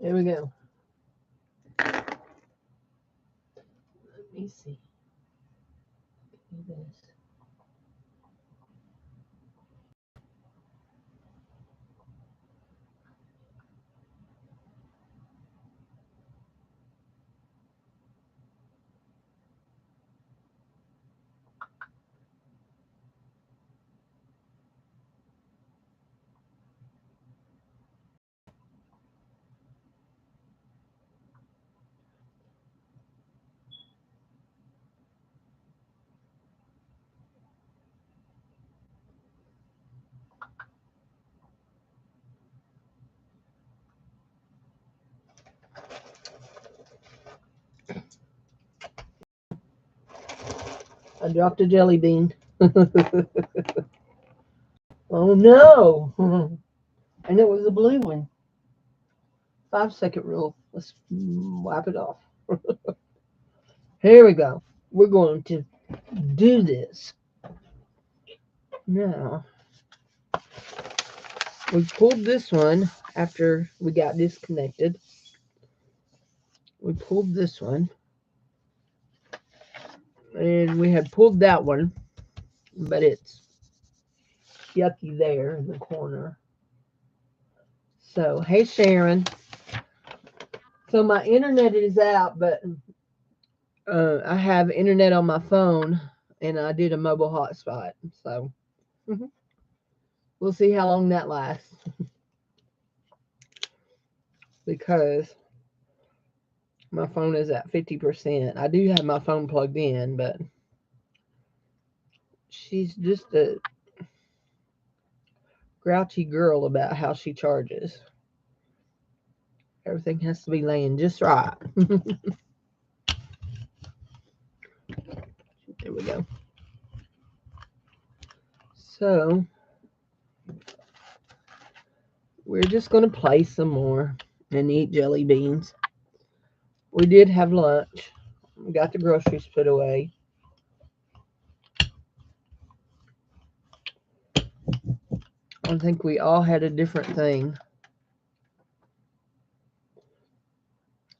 There we go. Let me see. Do this. I dropped a jelly bean. Oh no! And it was a blue one. 5-second rule. Let's wipe it off. Here we go. We're going to do this. Now, we pulled this one after we got disconnected. We pulled this one. And we had pulled that one, but it's yucky there in the corner. So, hey Sharon. So my internet is out, but I have internet on my phone, and I did a mobile hotspot. So we'll see how long that lasts. Because my phone is at 50%. I do have my phone plugged in, but she's just a grouchy girl about how she charges. Everything has to be laying just right. There we go. So we're just going to play some more and eat jelly beans. We did have lunch. We got the groceries put away. I think we all had a different thing.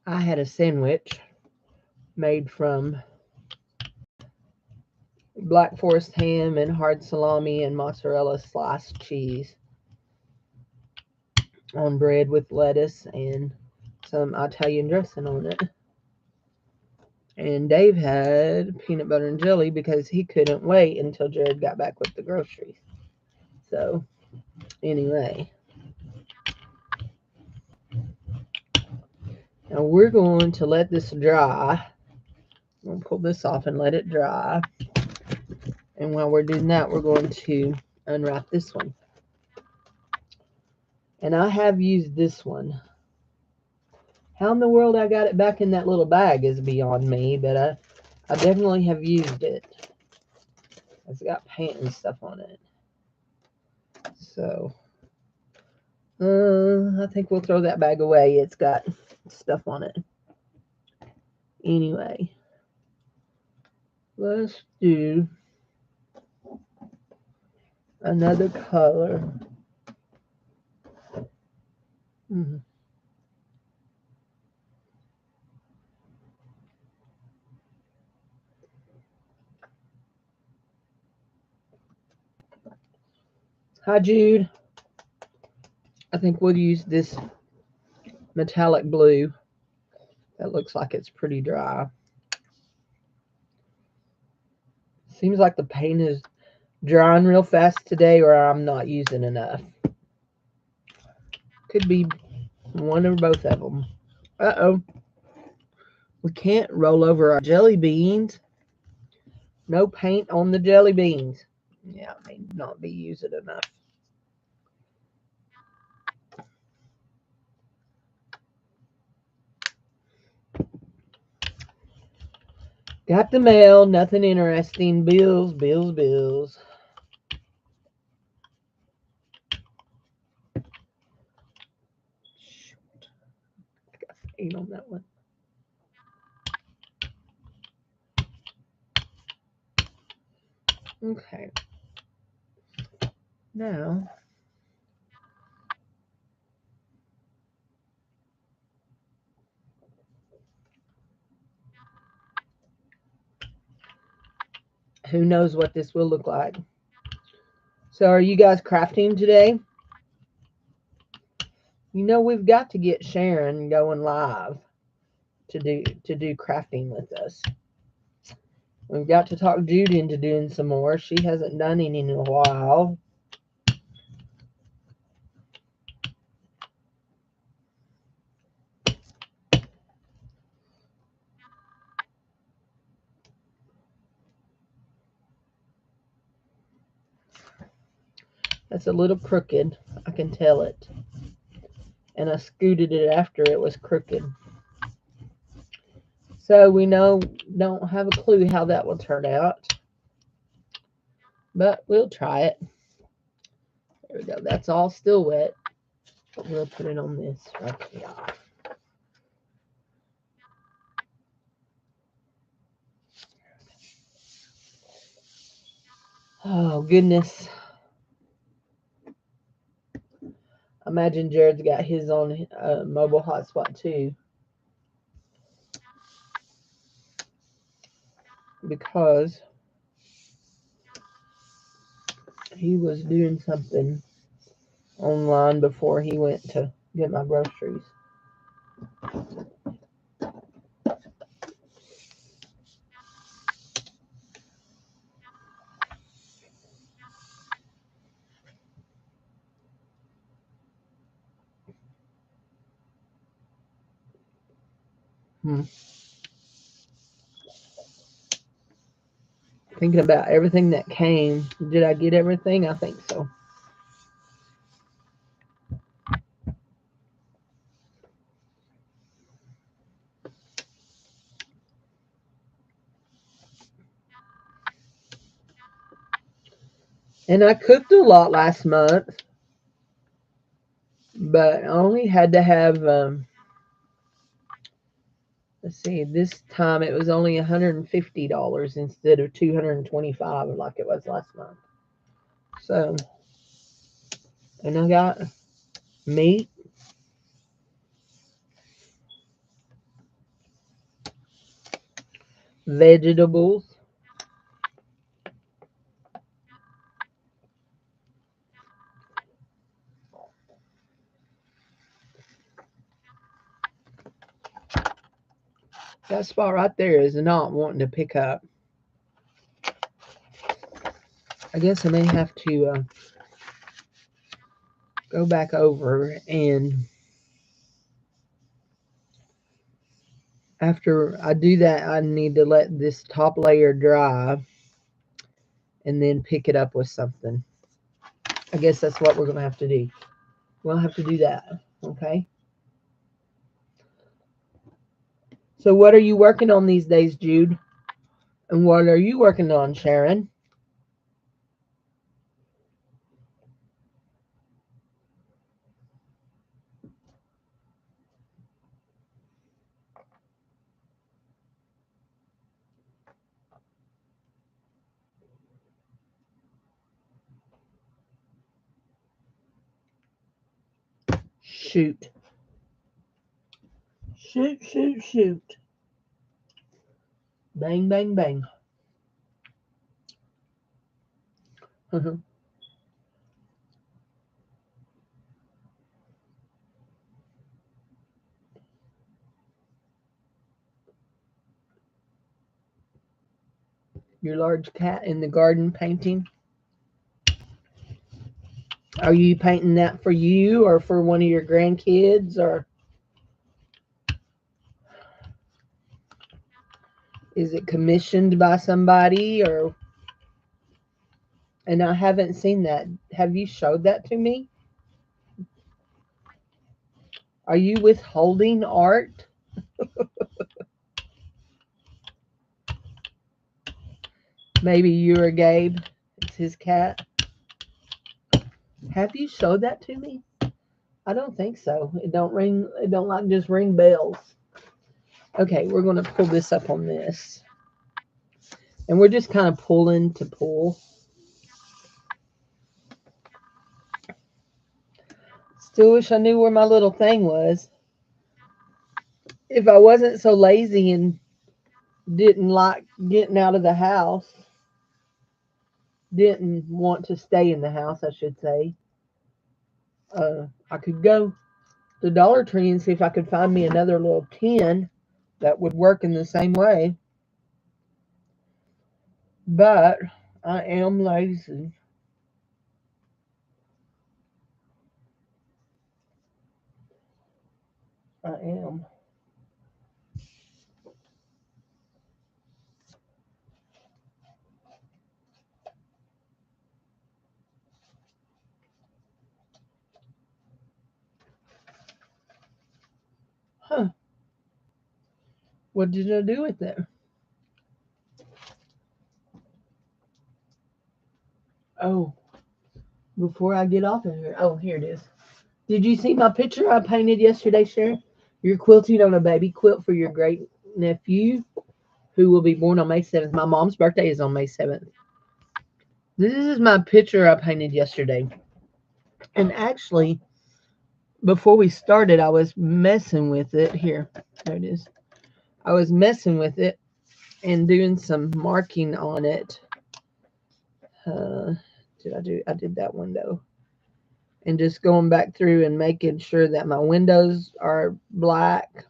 I had a sandwich made from Black Forest ham and hard salami and mozzarella sliced cheese on bread with lettuce and some Italian dressing on it. And Dave had peanut butter and jelly because he couldn't wait until Jared got back with the groceries. So, anyway. Now we're going to let this dry. We'll pull this off and let it dry. And while we're doing that, we're going to unwrap this one. And I have used this one. How in the world I got it back in that little bag is beyond me, but I definitely have used it. It's got paint and stuff on it. So, I think we'll throw that bag away. It's got stuff on it. Anyway, let's do another color. Mm-hmm. Hi, Jude. I think we'll use this metallic blue. That looks like it's pretty dry. Seems like the paint is drying real fast today, or I'm not using enough. Could be one or both of them. Uh-oh. We can't roll over our jelly beans. No paint on the jelly beans. Yeah, I may not be using enough. Got the mail. Nothing interesting. Bills, bills, bills. Shoot. I got paint on that one. Okay. Now, Who knows what this will look like. So are you guys crafting today? You know, we've got to get Sharon going live to do crafting with us. We've got to talk Jude into doing some more. She hasn't done any in a while. That's a little crooked. I can tell it. And I scooted it after it was crooked. So we don't have a clue how that will turn out. But we'll try it. There we go. That's all still wet. We'll put it on this right here. Oh, goodness. Imagine Jared's got his on mobile hotspot too. Because he was doing something online before he went to get my groceries. Thinking about everything that came. Did I get everything? I think so. And I cooked a lot last month, but I only had to have, let's see, this time it was only $150 instead of $225 like it was last month. So, and I got meat, vegetables, that spot right there is not wanting to pick up. I guess I may have to go back over, and after I do that, I need to let this top layer dry and then pick it up with something. I guess that's what we're going to have to do. We'll have to do that, okay? So what are you working on these days, Jude? And what are you working on, Sharon? Shoot. Shoot, shoot, shoot. Bang, bang, bang. Your large cat in the garden painting. Are you painting that for you or for one of your grandkids, or is it commissioned by somebody? Or, and I haven't seen that. Have you showed that to me? Are you withholding art? Maybe you or Gabe. It's his cat. Have you showed that to me? I don't think so. It don't ring. It don't like just ring bells. Okay, we're going to pull this up on this. And we're just kind of pulling to pull. Still wish I knew where my little thing was. If I wasn't so lazy and didn't like getting out of the house. didn't want to stay in the house, I should say, I could go to Dollar Tree and see if I could find me another little tin that would work in the same way. But I am lazy. I am. Huh. What did I do with it? Oh, before I get off of here. Oh, here it is. Did you see my picture I painted yesterday, Sharon? You're quilting on a baby quilt for your great nephew who will be born on May 7th. My mom's birthday is on May 7th. This is my picture I painted yesterday. And actually, before we started, I was messing with it. Here, there it is. I was messing with it and doing some marking on it. Uh, I did that window. And just going back through and making sure that my windows are black.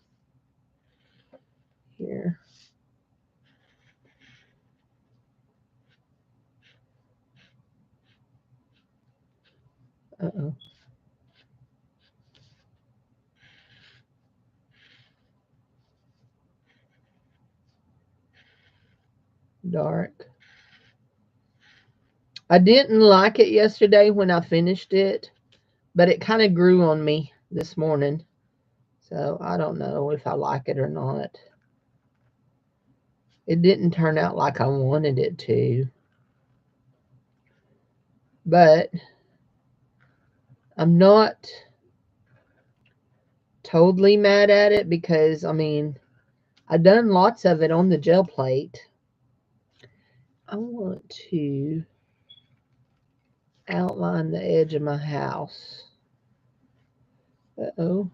Here. Uh-oh. Dark. I didn't like it yesterday when I finished it, but it kind of grew on me this morning. So I don't know if I like it or not. It didn't turn out like I wanted it to. But I'm not totally mad at it because, I mean, I've done lots of it on the gel plate. I want to outline the edge of my house. Uh-oh.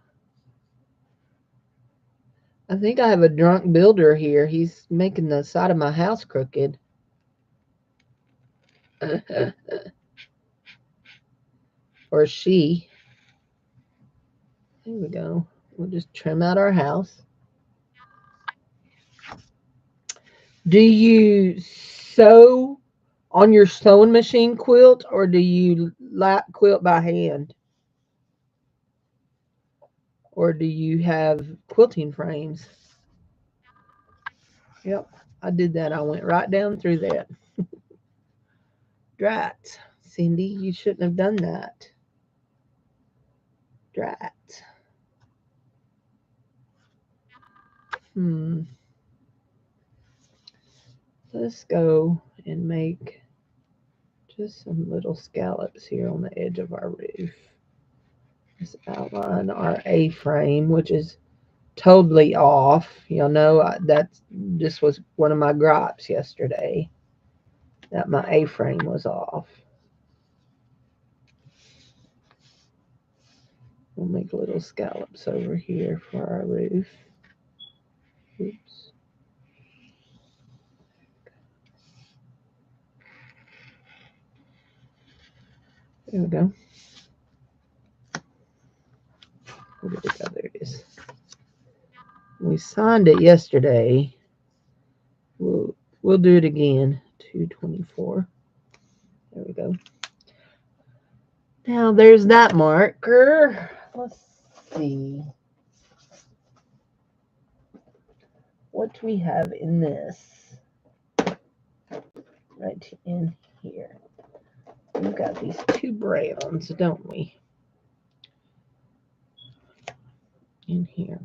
I think I have a drunk builder here. He's making the side of my house crooked. Or she. There we go. We'll just trim out our house. Do you sew on your sewing machine quilt or do you lap quilt by hand? Or do you have quilting frames? Yep, I did that. I went right down through that. Drat. Cindy, you shouldn't have done that. Drat. Let's go and make just some little scallops here on the edge of our roof. Let's outline our A-frame, which is totally off. You know, that just was one of my gripes yesterday, that my A-frame was off. We'll make little scallops over here for our roof. Oops. There we go. Where did it go? There it is. We signed it yesterday. We'll do it again. 224. There we go. Now there's that marker. Let's see what do we have in this. Right in here. We've got these two browns, don't we? In here.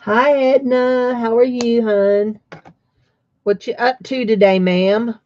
Hi, Edna. How are you, hon? What you up to today, ma'am?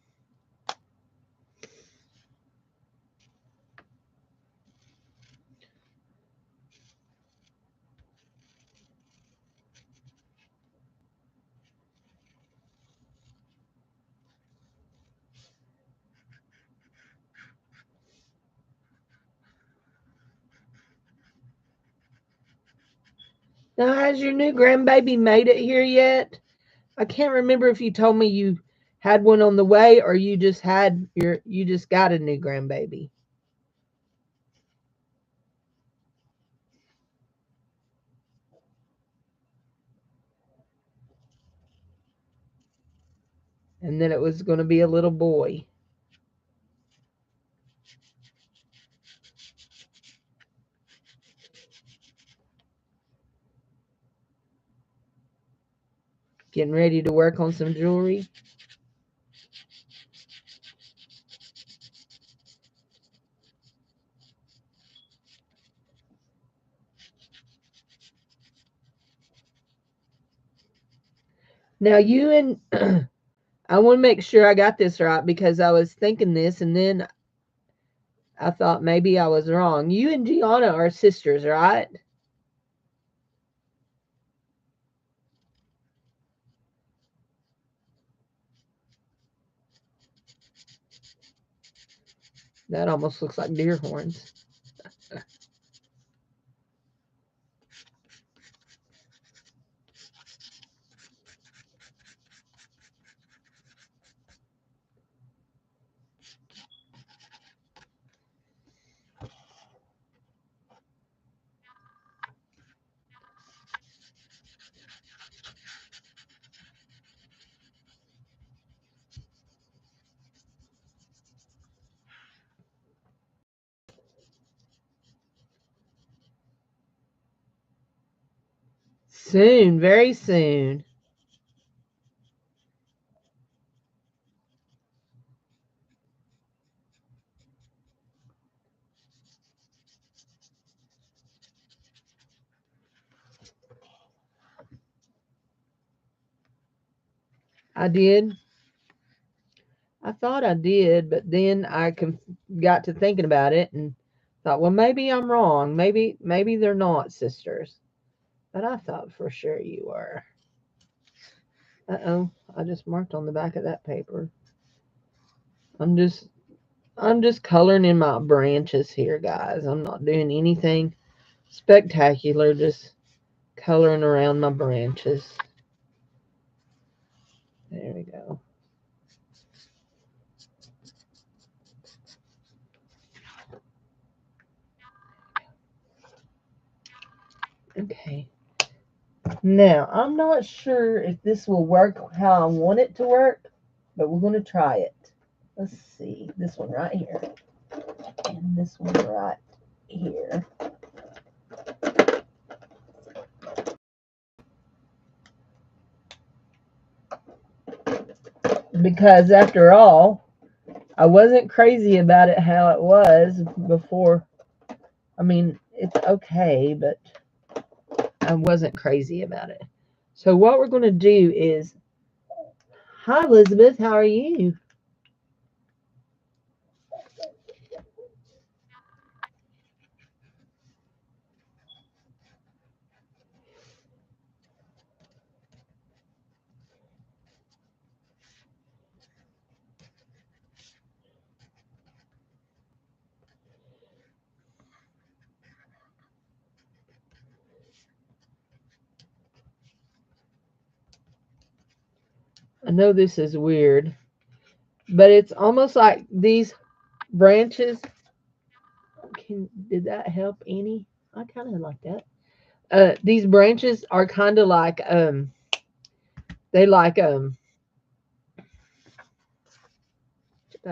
Now, has your new grandbaby made it here yet? I can't remember if you told me you had one on the way or you just got a new grandbaby. And then it was going to be a little boy. Getting ready to work on some jewelry. Now you and I want to make sure I got this right because I was thinking this and then I thought maybe I was wrong. You and Gianna are sisters, right? That almost looks like deer horns. Soon, very soon. I did. I thought I did, but then got to thinking about it and thought, well, maybe I'm wrong. Maybe they're not sisters. But I thought for sure you were. Uh-oh, I just marked on the back of that paper. I'm just I'm just coloring in my branches here, guys. I'm not doing anything spectacular, just coloring around my branches. There we go. Okay. Now, I'm not sure if this will work how I want it to work, but we're going to try it. Let's see. This one right here. And this one right here. Because after all, I wasn't crazy about it how it was before. I mean, it's okay, but I wasn't crazy about it. So what we're going to do is, hi Elizabeth, how are you? I know this is weird, but it's almost like these branches. Did that help any? I kind of like that. These branches are kind of like they like I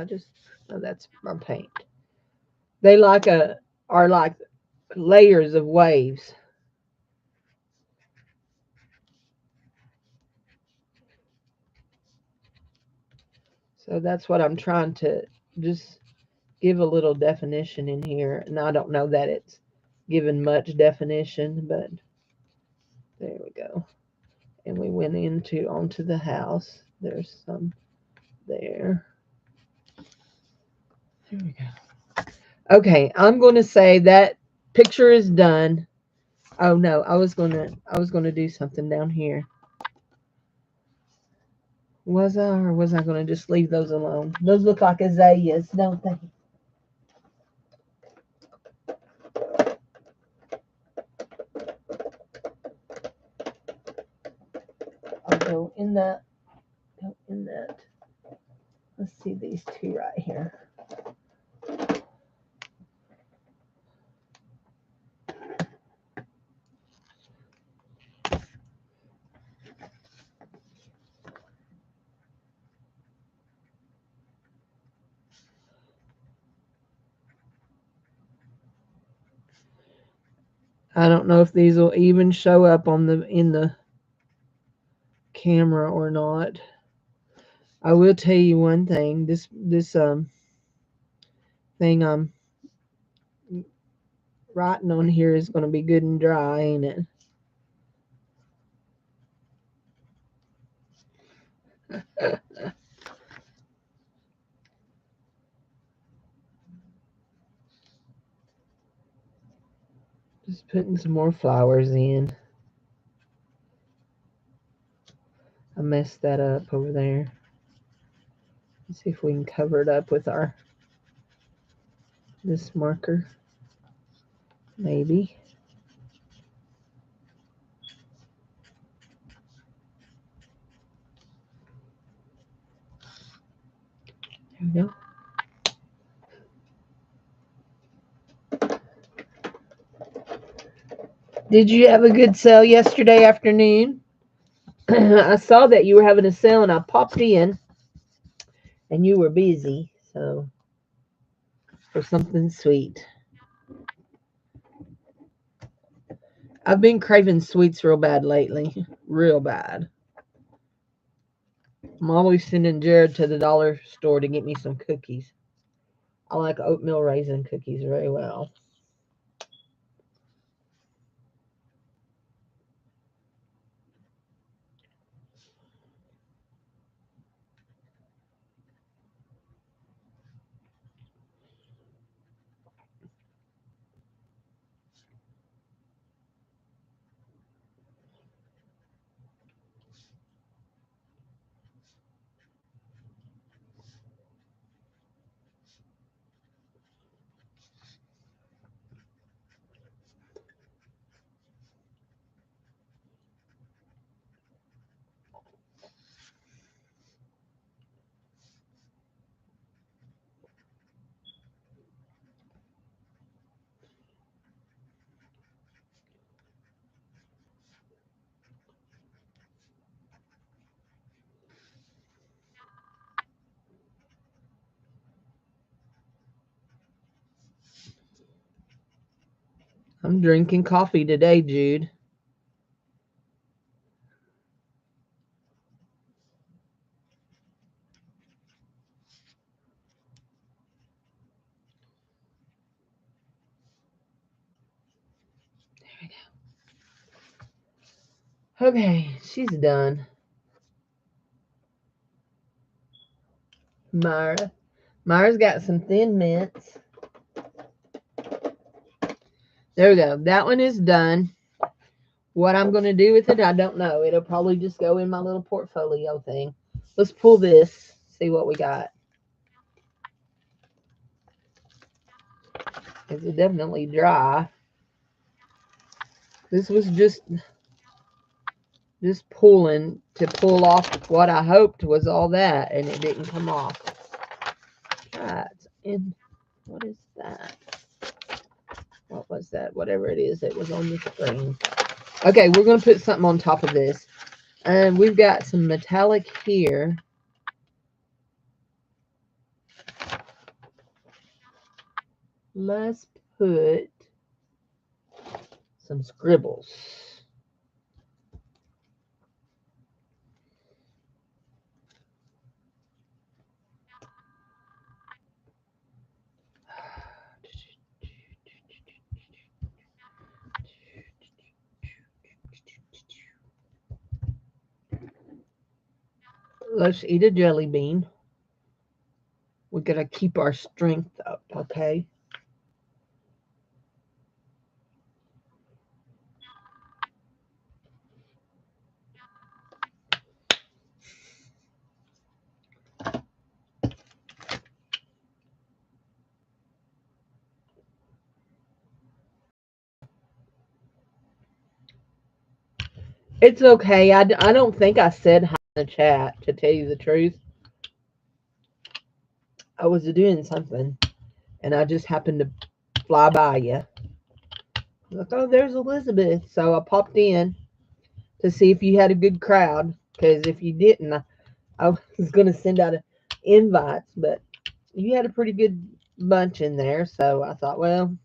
just oh that's my paint. They like are like layers of waves. So that's what I'm trying to just give a little definition in here. And I don't know that it's given much definition, but there we go. then we went onto the house. There's some there. There we go. Okay, I'm going to say that picture is done. Oh no, I was going to do something down here. Was I, or was I going to just leave those alone? Those look like azaleas, don't they? I'll go in that. Go in that. Let's see these two right here. I don't know if these will even show up on in the camera or not. I will tell you one thing. This thing I'm writing on here is going to be good and dry, ain't it? Just putting some more flowers in. I messed that up over there. Let's see if we can cover it up with this marker. Maybe. There we go. Did you have a good sale yesterday afternoon? I saw that you were having a sale and I popped in and you were busy, so for something sweet. I've been craving sweets real bad lately. Real bad. I'm always sending Jared to the dollar store to get me some cookies. I like oatmeal raisin cookies very well. I'm drinking coffee today, Jude. There we go. Okay, she's done. Myra's got some thin mints. There we go. That one is done. What I'm going to do with it, I don't know. It'll probably just go in my little portfolio thing. Let's pull this, see what we got. It's definitely dry. This was just pulling to pull off what I hoped was all that, and it didn't come off. Right. And what is that? What was that? Whatever it is that was on the screen. Okay, we're going to put something on top of this. And we've got some metallic here. Let's put some scribbles. Let's eat a jelly bean. We gotta keep our strength up, okay? It's okay. I don't think I said hi in the chat, to tell you the truth. I was doing something, and I just happened to fly by you. Like, oh, there's Elizabeth. So I popped in to see if you had a good crowd. Because if you didn't, I was going to send out invites, but you had a pretty good bunch in there. So I thought, well,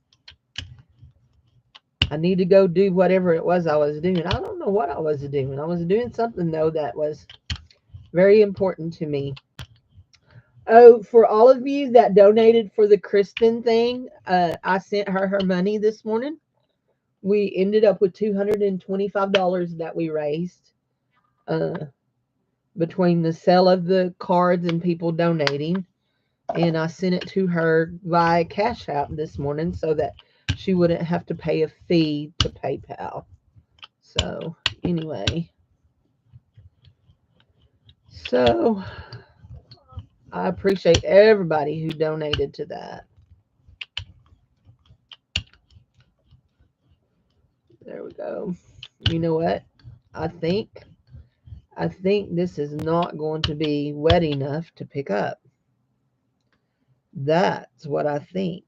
I need to go do whatever it was I was doing. I don't know what I was doing. I was doing something, though, that was very important to me. Oh, for all of you that donated for the Kristen thing, I sent her money this morning. We ended up with $225 that we raised uh, between the sale of the cards and people donating. And I sent it to her via Cash App this morning so that she wouldn't have to pay a fee to PayPal. So, anyway. So, I appreciate everybody who donated to that. There we go. You know what? I think this is not going to be wet enough to pick up. That's what I think.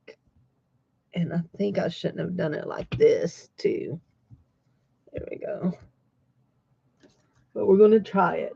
And I think I shouldn't have done it like this too. There we go. But we're going to try it.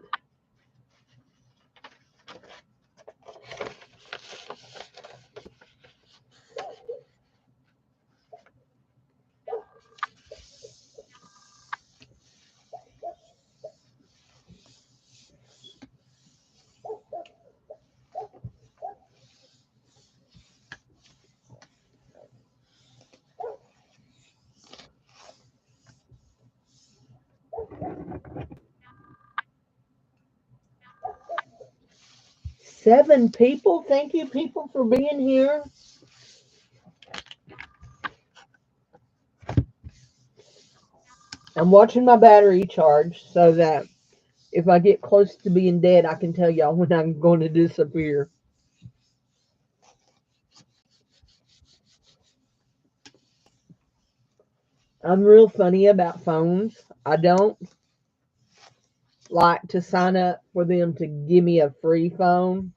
Seven people. Thank you, people, for being here. I'm watching my battery charge so that if I get close to being dead, I can tell y'all when I'm going to disappear. I'm real funny about phones. I don't like to sign up for them to give me a free phone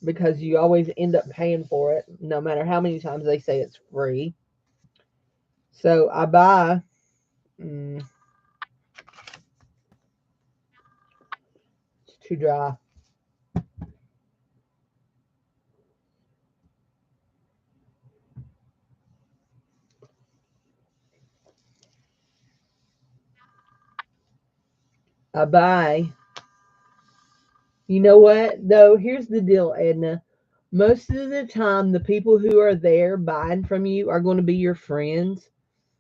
because you always end up paying for it no matter how many times they say it's free. So I buy it's too dry. I buy. You know what though? Here's the deal, Edna. Most of the time, the people who are there buying from you are going to be your friends,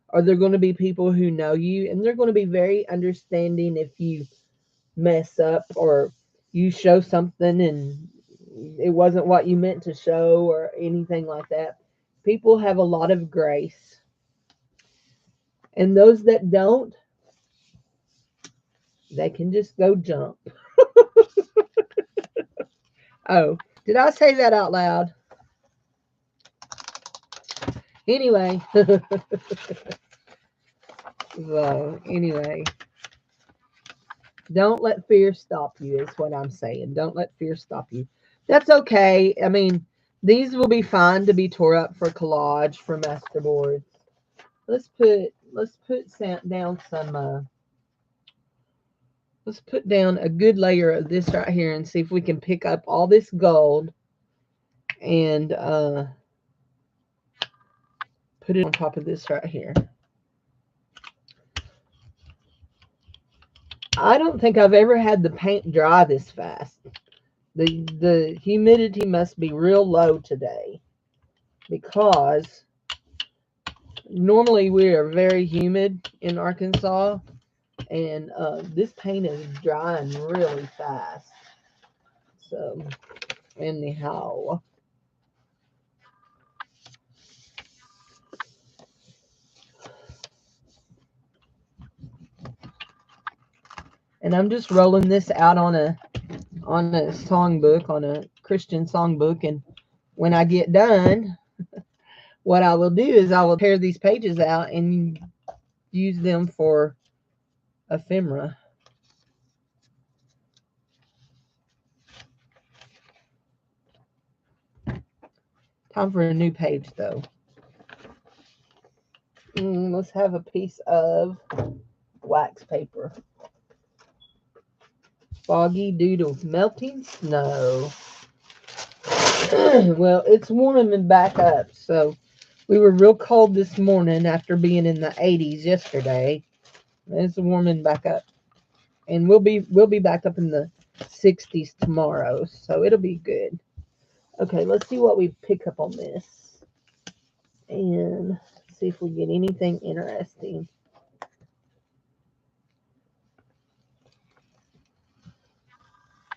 or they're going to be people who know you, and they're going to be very understanding if you mess up or you show something and it wasn't what you meant to show or anything like that. People have a lot of grace. And those that don't, they can just go jump. Oh, did I say that out loud? Anyway. So, anyway. Don't let fear stop you, is what I'm saying. Don't let fear stop you. That's okay. I mean, these will be fine to be tore up for collage for masterboards. Let's put down some let's put down a good layer of this right here and see if we can pick up all this gold and put it on top of this right here. I don't think I've ever had the paint dry this fast. The humidity must be real low today because normally we are very humid in Arkansas, and this paint is drying really fast. So, anyhow. And I'm just rolling this out on a songbook, on a Christian songbook. And when I get done, what I will do is I will tear these pages out and use them for ephemera. Time for a new page, though. Let's have a piece of wax paper. Foggy doodles, melting snow. Well, it's warming back up. So we were real cold this morning after being in the 80s yesterday. It's warming back up, and we'll be back up in the 60s tomorrow. So it'll be good. Okay, let's see what we pick up on this, and see if we get anything interesting.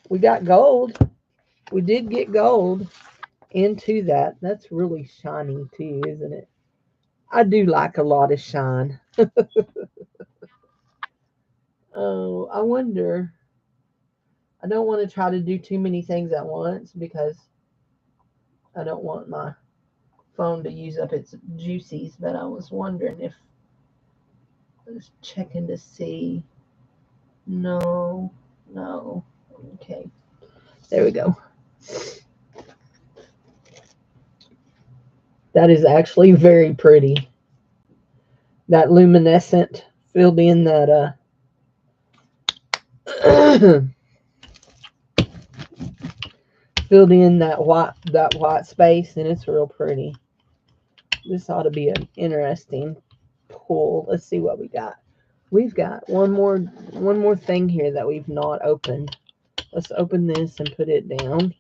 We got gold. We did get gold into that. That's really shiny too, isn't it? I do like a lot of shine. Oh, I wonder. I don't want to try to do too many things at once because I don't want my phone to use up its juices. But I was wondering if I was checking to see. No, no. Okay, there we go. That is actually very pretty. That luminescent filled in that filled in that white space, and it's real pretty. This ought to be an interesting pull. Let's see what we got. We've got one more thing here that we've not opened. Let's open this and put it down.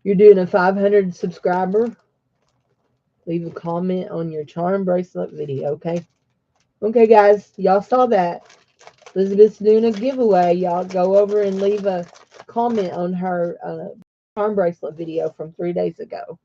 You're doing a 500 subscriber. Leave a comment on your charm bracelet video, okay? Okay, guys, y'all saw that. Elizabeth's doing a giveaway. Y'all go over and leave a comment on her charm bracelet video from 3 days ago.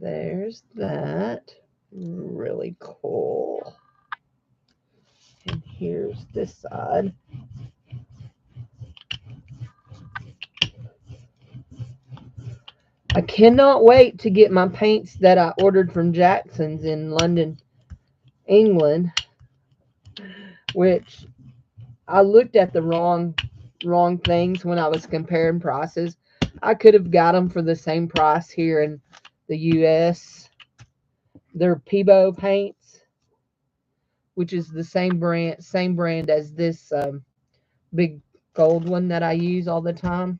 There's that. Really cool. And here's this side. I cannot wait to get my paints that I ordered from Jackson's in London, England, which I looked at the wrong things when I was comparing prices. I could have got them for the same price here in the US. They're Peebo paints, which is the same brand as this big gold one that I use all the time.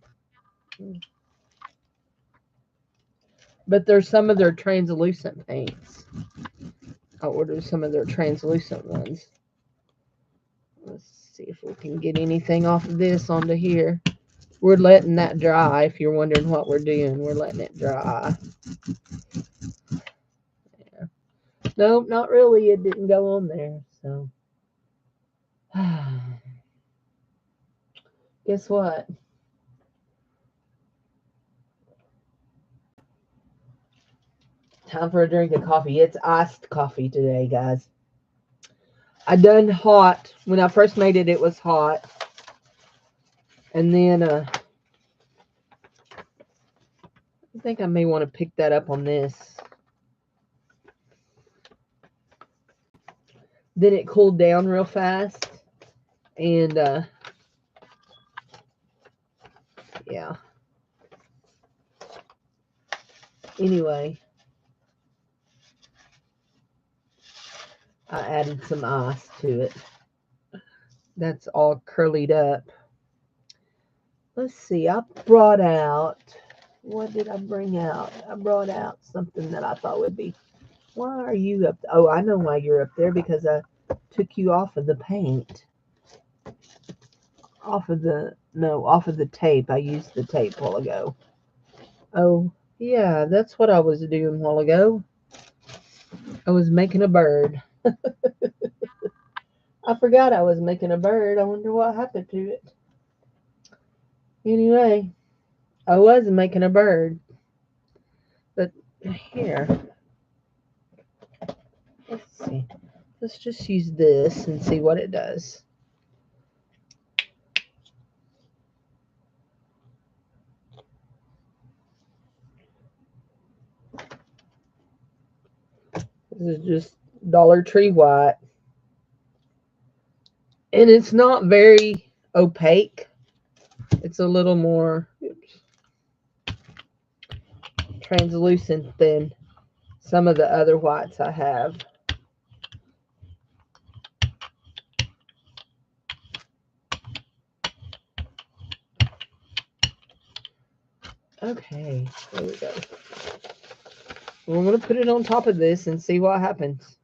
But there's some of their translucent paints. I ordered some of their translucent ones. Let's see if we can get anything off of this onto here. We're letting that dry. If you're wondering what we're doing, we're letting it dry. Yeah. Nope, not really. It didn't go on there. So, guess what? Time for a drink of coffee. It's iced coffee today, guys. I done hot. When I first made it, it was hot. And then I think I may want to pick that up on this. Then it cooled down real fast. And yeah. Anyway. I added some ice to it. That's all curlied up. Let's see, I brought out, what did I bring out? I brought out something that I thought would be, why are you up? Oh, I know why you're up there, because I took you off of the paint. Off of the tape. I used the tape a while ago. Oh, yeah, that's what I was doing a while ago. I was making a bird. I forgot I was making a bird. I wonder what happened to it. Anyway, I was making a bird. But here, let's see. Let's just use this and see what it does. This is just Dollar Tree white. And it's not very opaque. It's a little more translucent than some of the other whites I have. Okay, there we go. We're going to put it on top of this and see what happens.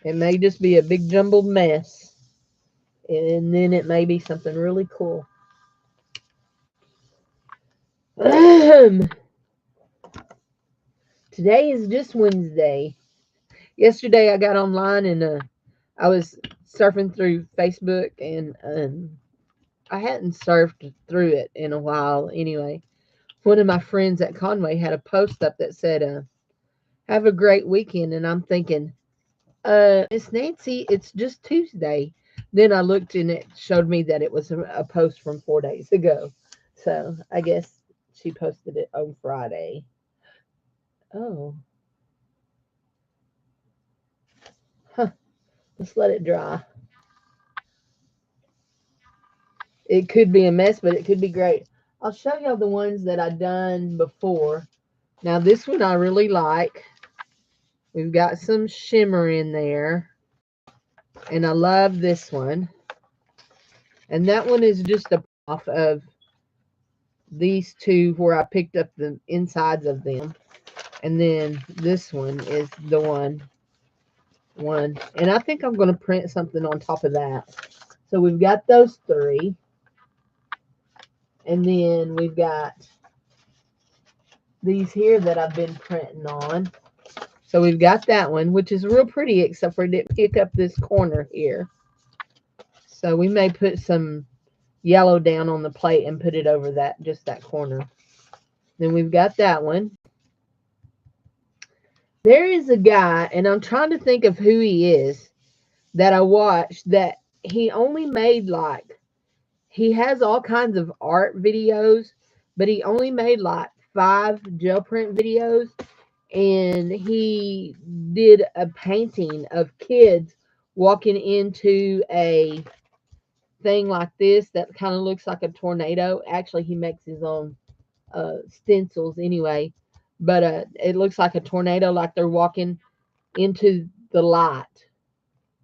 It may just be a big jumbled mess. And then it may be something really cool. Today is just Wednesday. Yesterday I got online and I was surfing through Facebook and I hadn't surfed through it in a while anyway. One of my friends at Conway had a post up that said, have a great weekend. And I'm thinking, Miss Nancy, it's just Tuesday. Then I looked and it showed me that it was a post from 4 days ago. So I guess she posted it on Friday. Oh, huh. Let's let it dry. It could be a mess, but it could be great. I'll show y'all the ones that I've done before. Now, this one I really like. We've got some shimmer in there. And I love this one. And that one is just a off of these two where I picked up the insides of them. And then this one is the one. And I think I'm going to print something on top of that. So we've got those three. And then we've got these here that I've been printing on. So we've got that one, which is real pretty, except for it didn't pick up this corner here. So we may put some yellow down on the plate and put it over that, just that corner. Then we've got that one. There is a guy, and I'm trying to think of who he is, that I watched that he only made like, he has all kinds of art videos, but he only made like 5 gel print videos. And he did a painting of kids walking into a thing like this that kind of looks like a tornado. Actually, he makes his own stencils anyway, but it looks like a tornado, like they're walking into the light.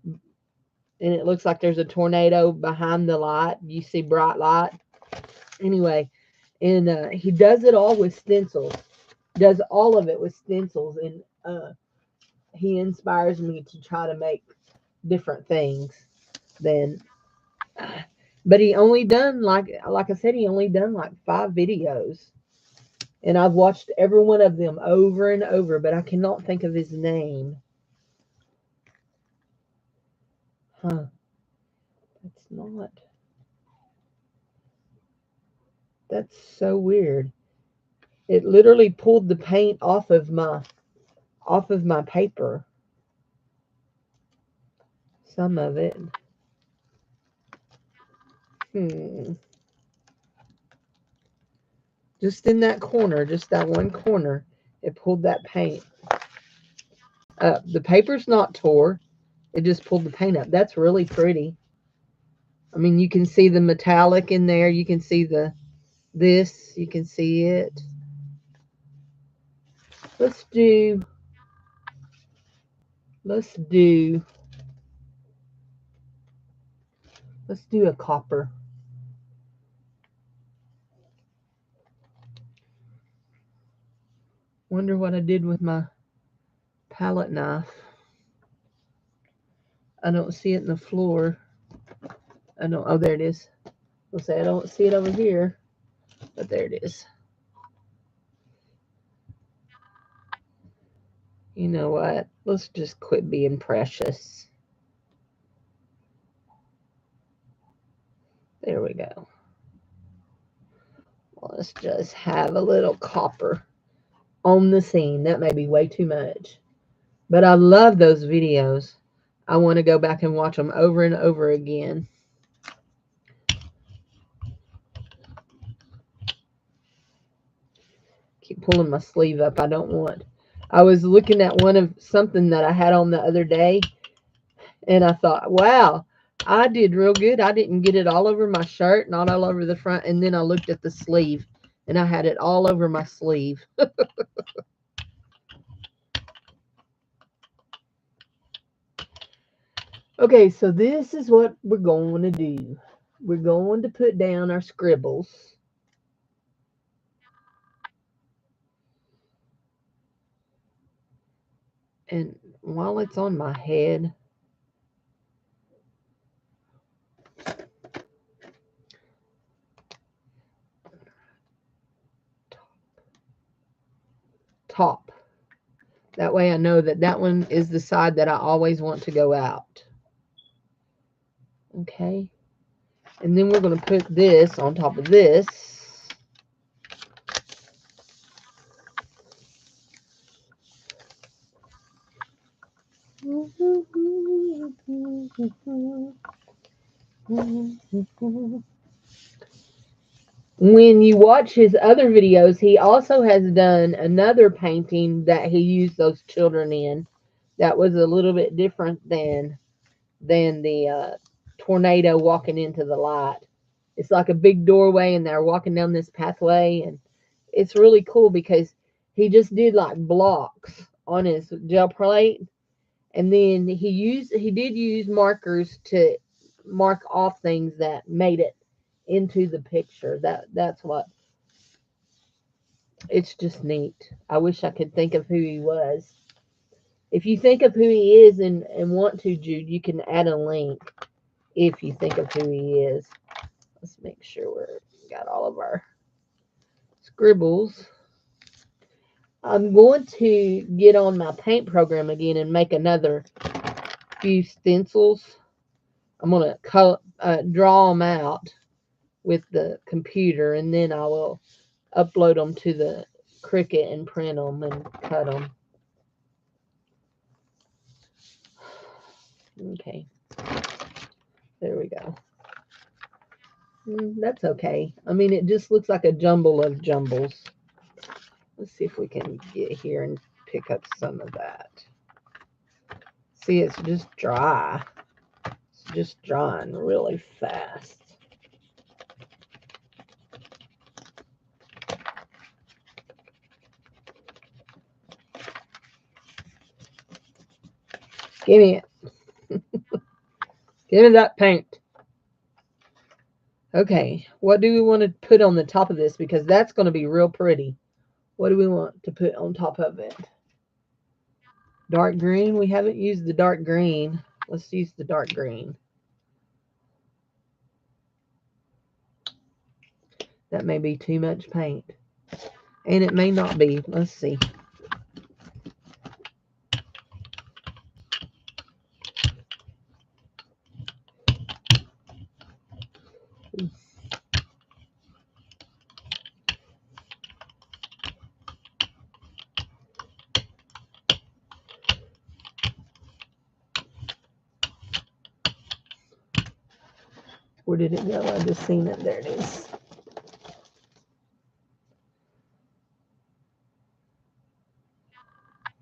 And it looks like there's a tornado behind the light. You see bright light. Anyway, and he does it all with stencils. Does all of it with stencils, and he inspires me to try to make different things. Then, but he only done like I said, he only done like 5 videos, and I've watched every one of them over and over. But I cannot think of his name. Huh? That's not. That's so weird. It literally pulled the paint off of my paper. Some of it. Just in that corner, just that one corner, it pulled that paint up. The paper's not tore. It just pulled the paint up. That's really pretty. I mean, you can see the metallic in there. You can see this. You can see it. Let's do Let's do a copper. Wonder what I did with my palette knife. I don't see it in the floor. I don't. Oh, there it is. I'll say I don't see it over here, but there it is. You know what? Let's just quit being precious. There we go. Let's just have a little copper on the scene. That may be way too much. But I love those videos. I want to go back and watch them over and over again. Keep pulling my sleeve up. I don't want. I was looking at one of something that I had on the other day, and I thought, wow, I did real good. I didn't get it all over my shirt, not all over the front. And then I looked at the sleeve, and I had it all over my sleeve. Okay, so this is what we're going to do. We're going to put down our scribbles. And while it's on my head, top. That way I know that that one is the side that I always want to go out. Okay. And then we're going to put this on top of this. When you watch his other videos, he also has done another painting that he used those children in that was a little bit different than the tornado walking into the light. It's like a big doorway and they're walking down this pathway, and it's really cool because he just did like blocks on his gel plate, and then he did use markers to mark off things that made it into the picture. That's what. It's just neat. I wish I could think of who he was. If you think of who he is and want to, Jude, you can add a link if you think of who he is. Let's make sure we got all of our scribbles. I'm going to get on my paint program again and make another few stencils. I'm going to draw them out with the computer, and then I will upload them to the Cricut and print them and cut them. Okay. There we go. That's okay. I mean, it just looks like a jumble of jumbles. Let's see if we can get here and pick up some of that. See, it's just dry. It's just drying really fast. Give me it. Give me that paint. Okay, what do we want to put on the top of this? Because that's going to be real pretty. What do we want to put on top of it? Dark green? We haven't used the dark green. Let's use the dark green. That may be too much paint. And it may not be. Let's see. Where did it go? I just seen it. There it is.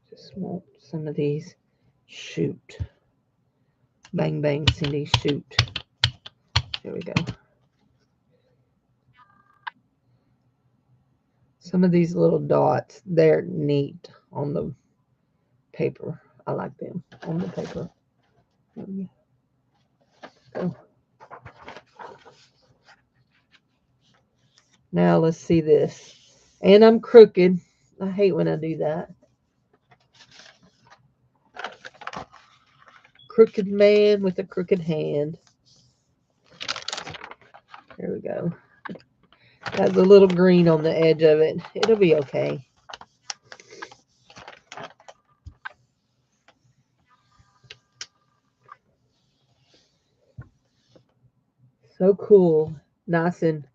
Just want some of these. Shoot. Bang, bang, Cindy, shoot. There we go. Some of these little dots, they're neat on the paper. I like them on the paper. Go. Now let's see this. And I'm crooked. I hate when I do that. Crooked man with a crooked hand. There we go. Has a little green on the edge of it. It'll be okay. So cool. Nice, and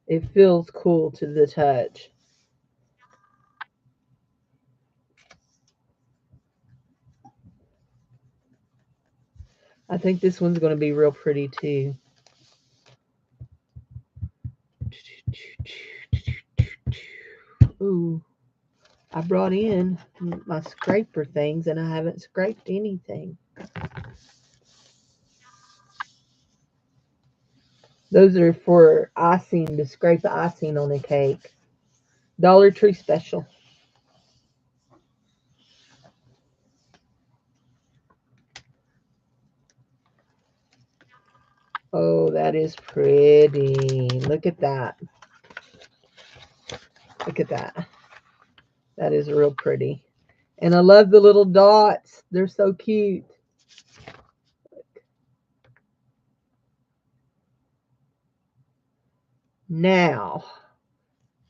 it feels cool to the touch. I think this one's going to be real pretty too. Ooh, I brought in my scraper things and I haven't scraped anything. Those are for icing, to scrape the icing on a cake. Dollar Tree special. Oh, that is pretty. Look at that. Look at that. That is real pretty. And I love the little dots. They're so cute. Now,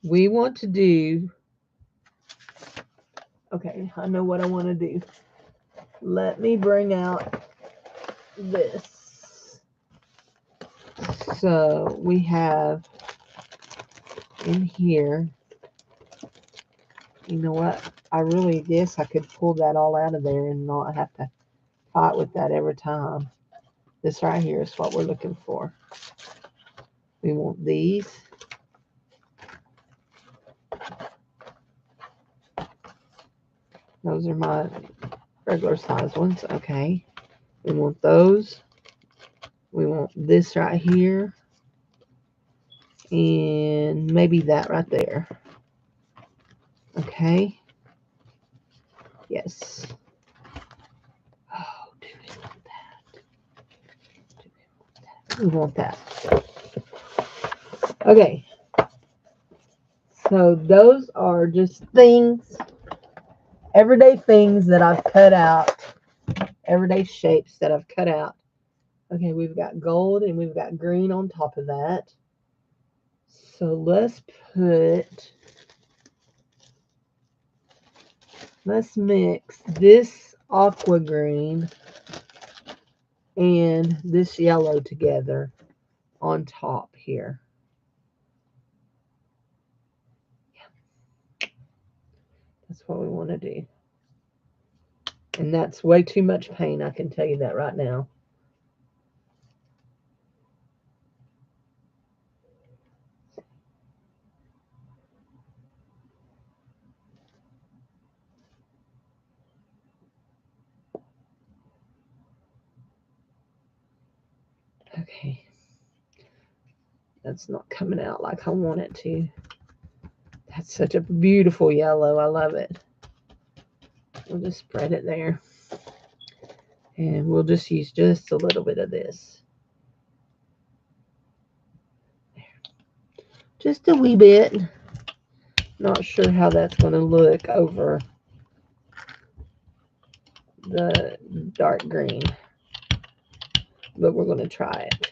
we want to do... Okay, I know what I want to do. Let me bring out this. So, we have in here... You know what? I really guess I could pull that all out of there and not have to fight with that every time. This right here is what we're looking for. We want these. Those are my regular size ones. Okay. We want those. We want this right here. And maybe that right there. Okay. Yes. Oh, do we want that? Do we want that? We want that. Okay. So those are just things, everyday things that I've cut out, everyday shapes that I've cut out. Okay, we've got gold and we've got green on top of that. So let's mix this aqua green and this yellow together on top here. Yeah. That's what we want to do. And that's way too much paint, I can tell you that right now. Okay. That's not coming out like I want it to. That's such a beautiful yellow. I love it. We'll just spread it there. And we'll just use just a little bit of this. There. Just a wee bit. Not sure how that's going to look over the dark green. But we're going to try it.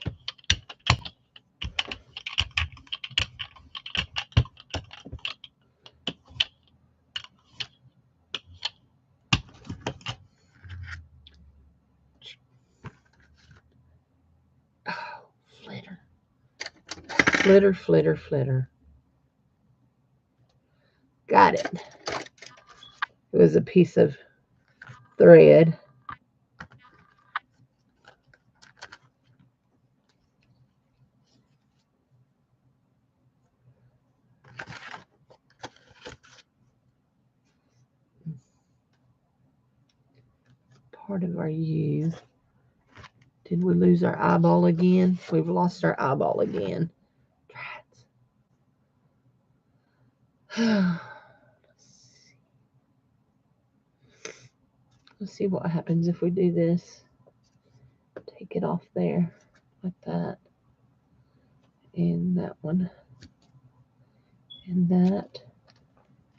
Oh, flitter. Flitter, flitter, flitter. Got it. It was a piece of thread. Part of our U. Did we lose our eyeball again? We've lost our eyeball again. Let's see what happens if we do this. Take it off there, like that. And that one. And that.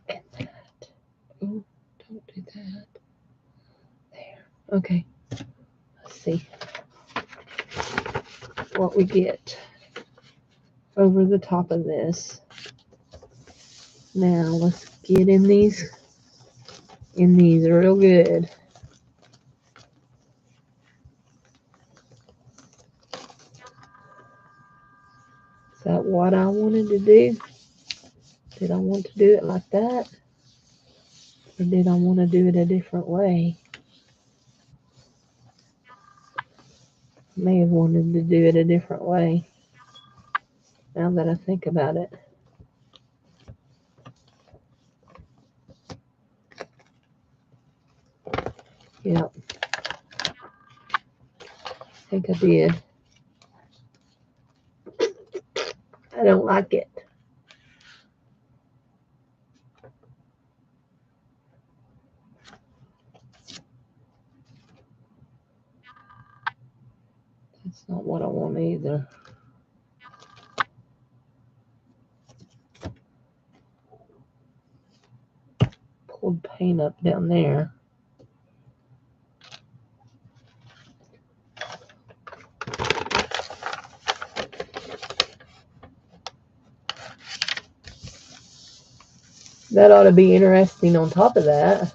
And that. Oh, don't do that. There. Okay. Let's see what we get over the top of this. Now let's get in these real good. Is that what I wanted to do? Did I want to do it like that? Or did I want to do it a different way? I may have wanted to do it a different way, now that I think about it. Yep. I think I did. I don't like it. That's not what I want either. Pulled paint up down there. That ought to be interesting on top of that.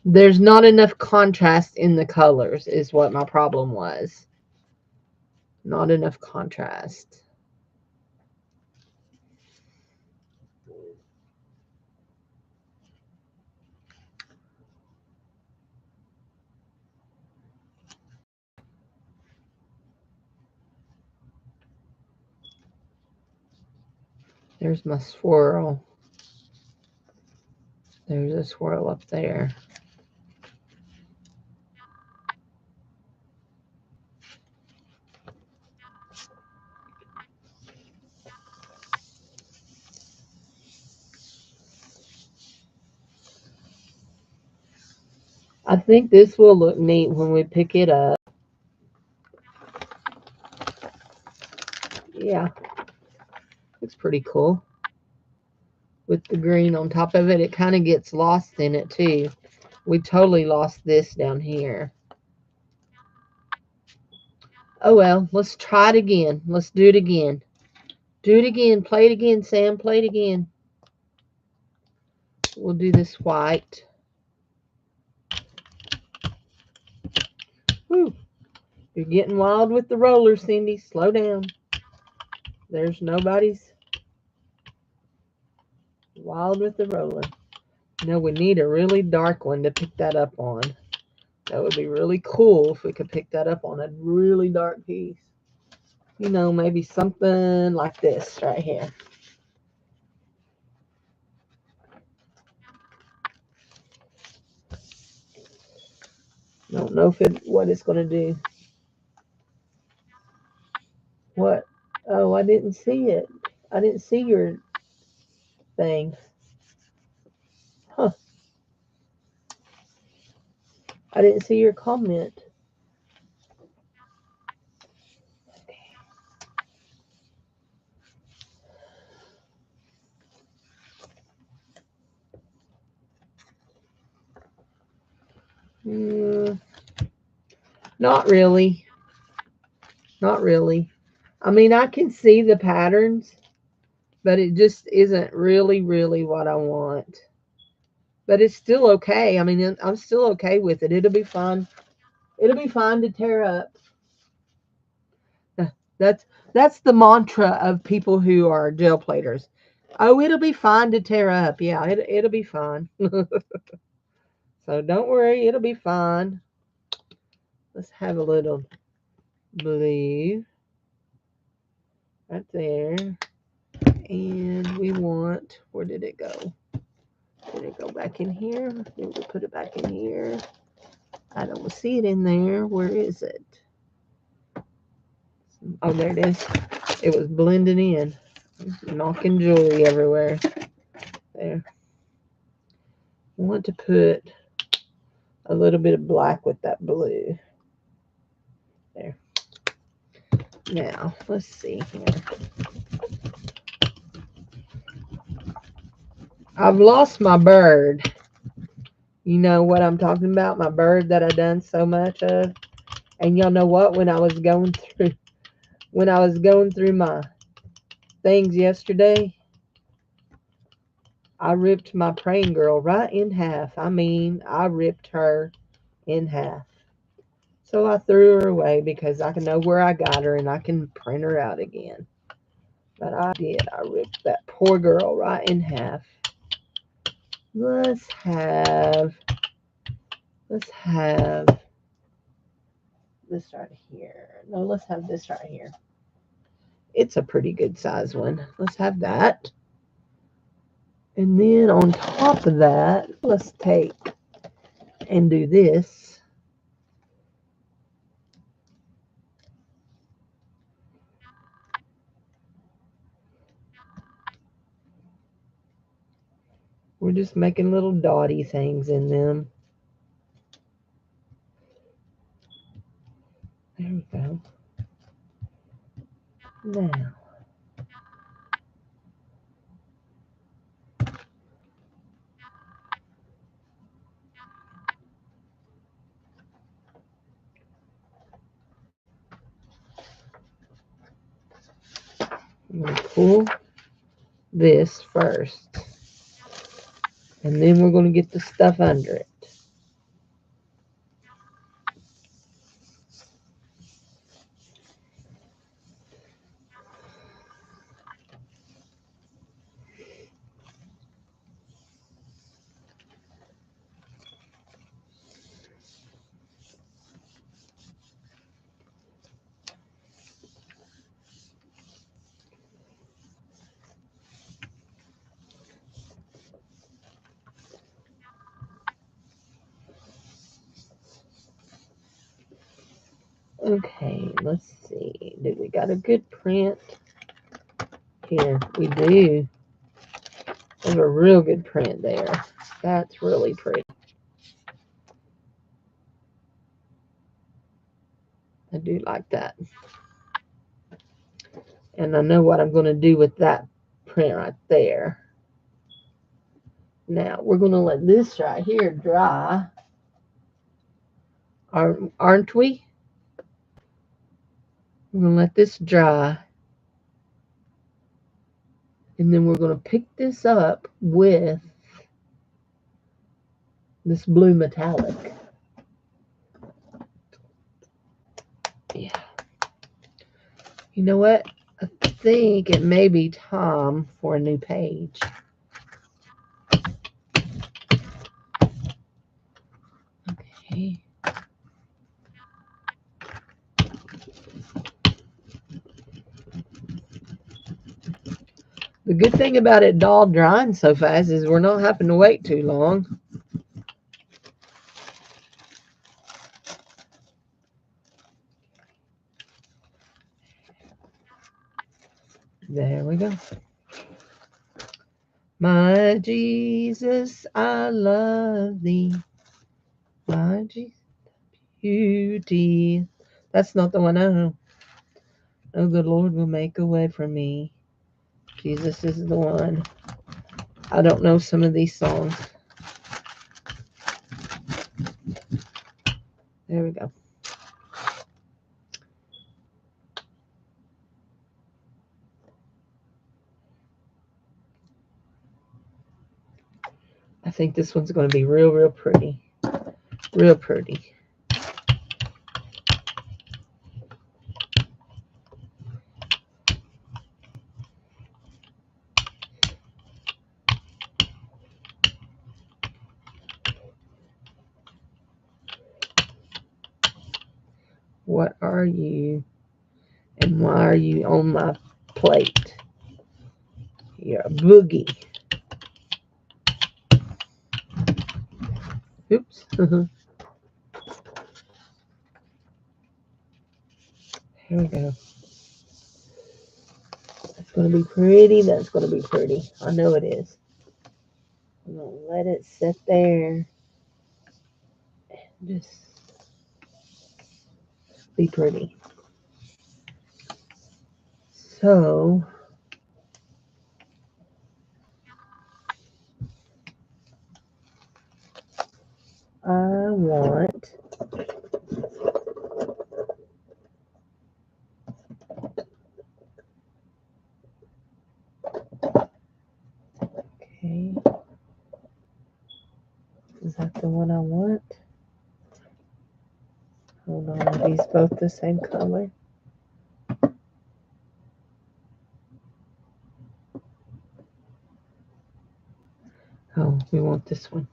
There's not enough contrast in the colors is what my problem was. Not enough contrast. There's my swirl. There's a swirl up there. I think this will look neat when we pick it up. Yeah, looks pretty cool. With the green on top of it, it kind of gets lost in it too. We totally lost this down here. Oh well, let's try it again. Let's do it again. Do it again. Play it again, Sam. Play it again. We'll do this white. Whew. You're getting wild with the roller, Cindy. Slow down. There's nobody's wild with the roller. No, we need a really dark one to pick that up on. That would be really cool if we could pick that up on a really dark piece. You know, maybe something like this right here. Don't know what it's going to do. What? Oh, I didn't see it. I didn't see your thing. Huh. I didn't see your comment. Not really. Not really. I mean, I can see the patterns, but it just isn't really what I want. But it's still okay. I mean, I'm still okay with it. It'll be fun. It'll be fine to tear up. That's the mantra of people who are gel platers. Oh, it'll be fine to tear up. Yeah, it'll be fine. So don't worry, it'll be fine. Let's have a little blue right there. And we want, where did it go? Did it go back in here? Did we put it back in here? I don't see it in there. Where is it? Oh, there it is. It was blending in, knocking jewelry everywhere. There. I want to put a little bit of black with that blue. There. Now, let's see here. I've lost my bird. You know what I'm talking about? My bird that I done so much of. And y'all know what? When I was going through my things yesterday, I ripped my praying girl right in half. I mean, I ripped her in half. So I threw her away because I can know where I got her and I can print her out again. But I did. I ripped that poor girl right in half. Let's have this right here. No, let's have this right here. It's a pretty good size one. Let's have that. And then on top of that, let's take and do this. We're just making little dotty things in them. There we go. Now, I'm going to pull this first. And then we're going to get the stuff under it. Okay, let's see. Do we got a good print? Here, we do. There's a real good print there. That's really pretty. I do like that. And I know what I'm going to do with that print right there. Now, we're going to let this right here dry. Aren't we? We're going to let this dry. And then we're going to pick this up with this blue metallic. Yeah. You know what? I think it may be time for a new page. Okay. The good thing about it all drying so fast is we're not having to wait too long. There we go. My Jesus, I love thee. My Jesus, beauty. That's not the one I know. Oh, the Lord will make a way for me. Jesus is the one. I don't know some of these songs. There we go. I think this one's going to be real, real pretty. Real pretty. What are you? And why are you on my plate? You're a boogie. Oops. Here we go. That's going to be pretty. That's going to be pretty. I know it is. I'm going to let it sit there. Just be pretty. So, I want okay. Is that the one I want? Hold on, are these both the same color? Oh, we want this one.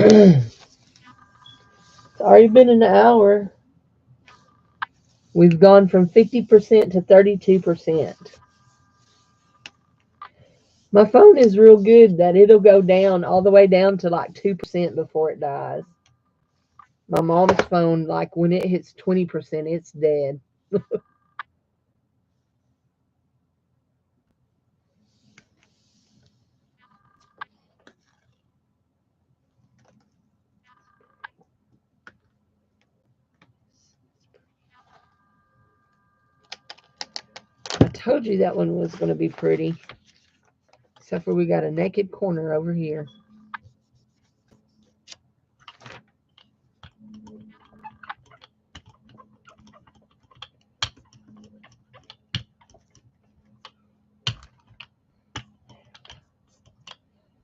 It's already been an hour. We've gone from 50% to 32%. My phone is real good that it'll go down all the way down to like 2% before it dies. My mom's phone, like when it hits 20%, it's dead. I told you that one was going to be pretty. Except for we got a naked corner over here.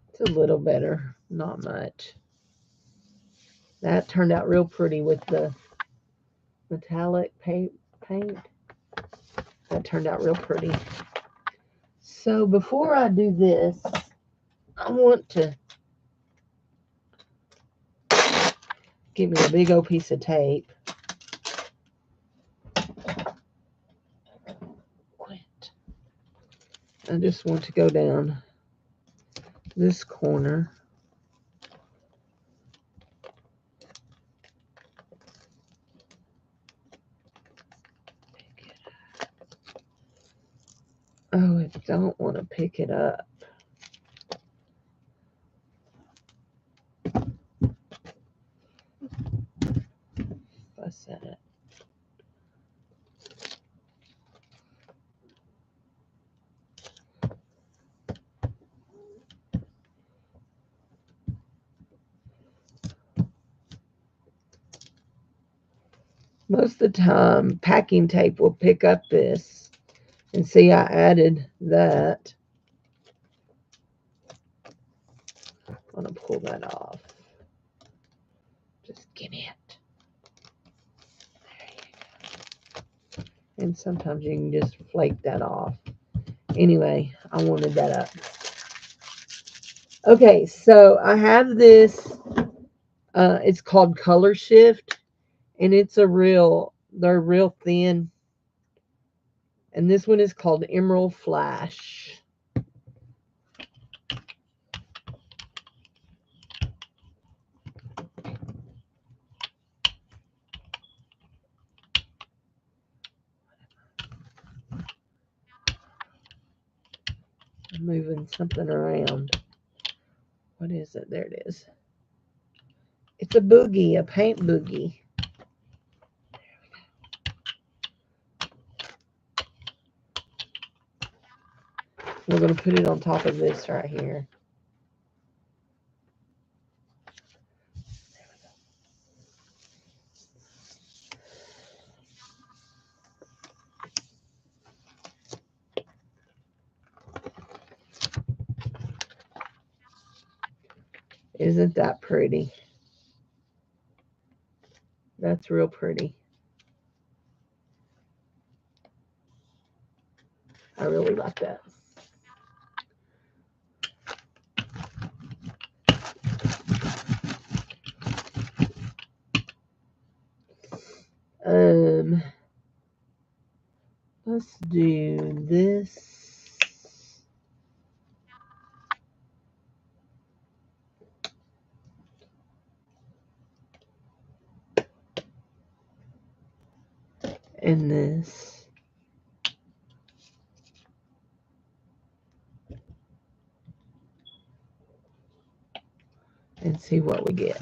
It's a little better, not much. That turned out real pretty with the metallic paint. That turned out real pretty. So before I do this, I want to give me a big old piece of tape. Quit. I just want to go down this corner. Oh, I don't want to pick it up. Fuss at it. Most of the time, packing tape will pick up this. And see, I added that. I'm going to pull that off. Just give me it. There you go. And sometimes you can just flake that off. Anyway, I wanted that up. Okay, so I have this. It's called Color Shift. And it's they're real thin. And this one is called Emerald Flash. I'm moving something around. What is it? There it is. It's a boogie, a paint boogie. We're going to put it on top of this right here. Isn't that pretty? That's real pretty. I really like that. Let's do this. And this. And see what we get.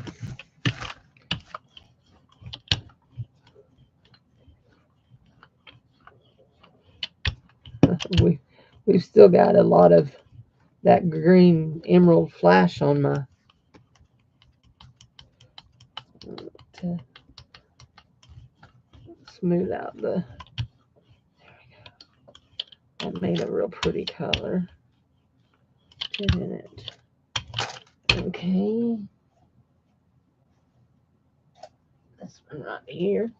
We've still got a lot of that green emerald flash on my to smooth out the. There we go. That made a real pretty color. Didn't it? Okay. This one right here.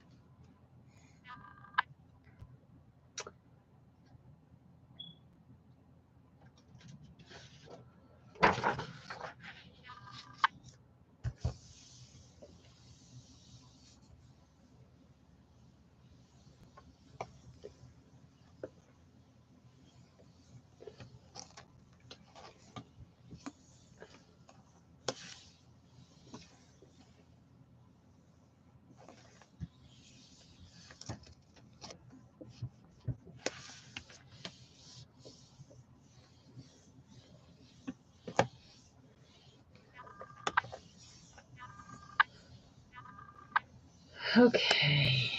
Okay.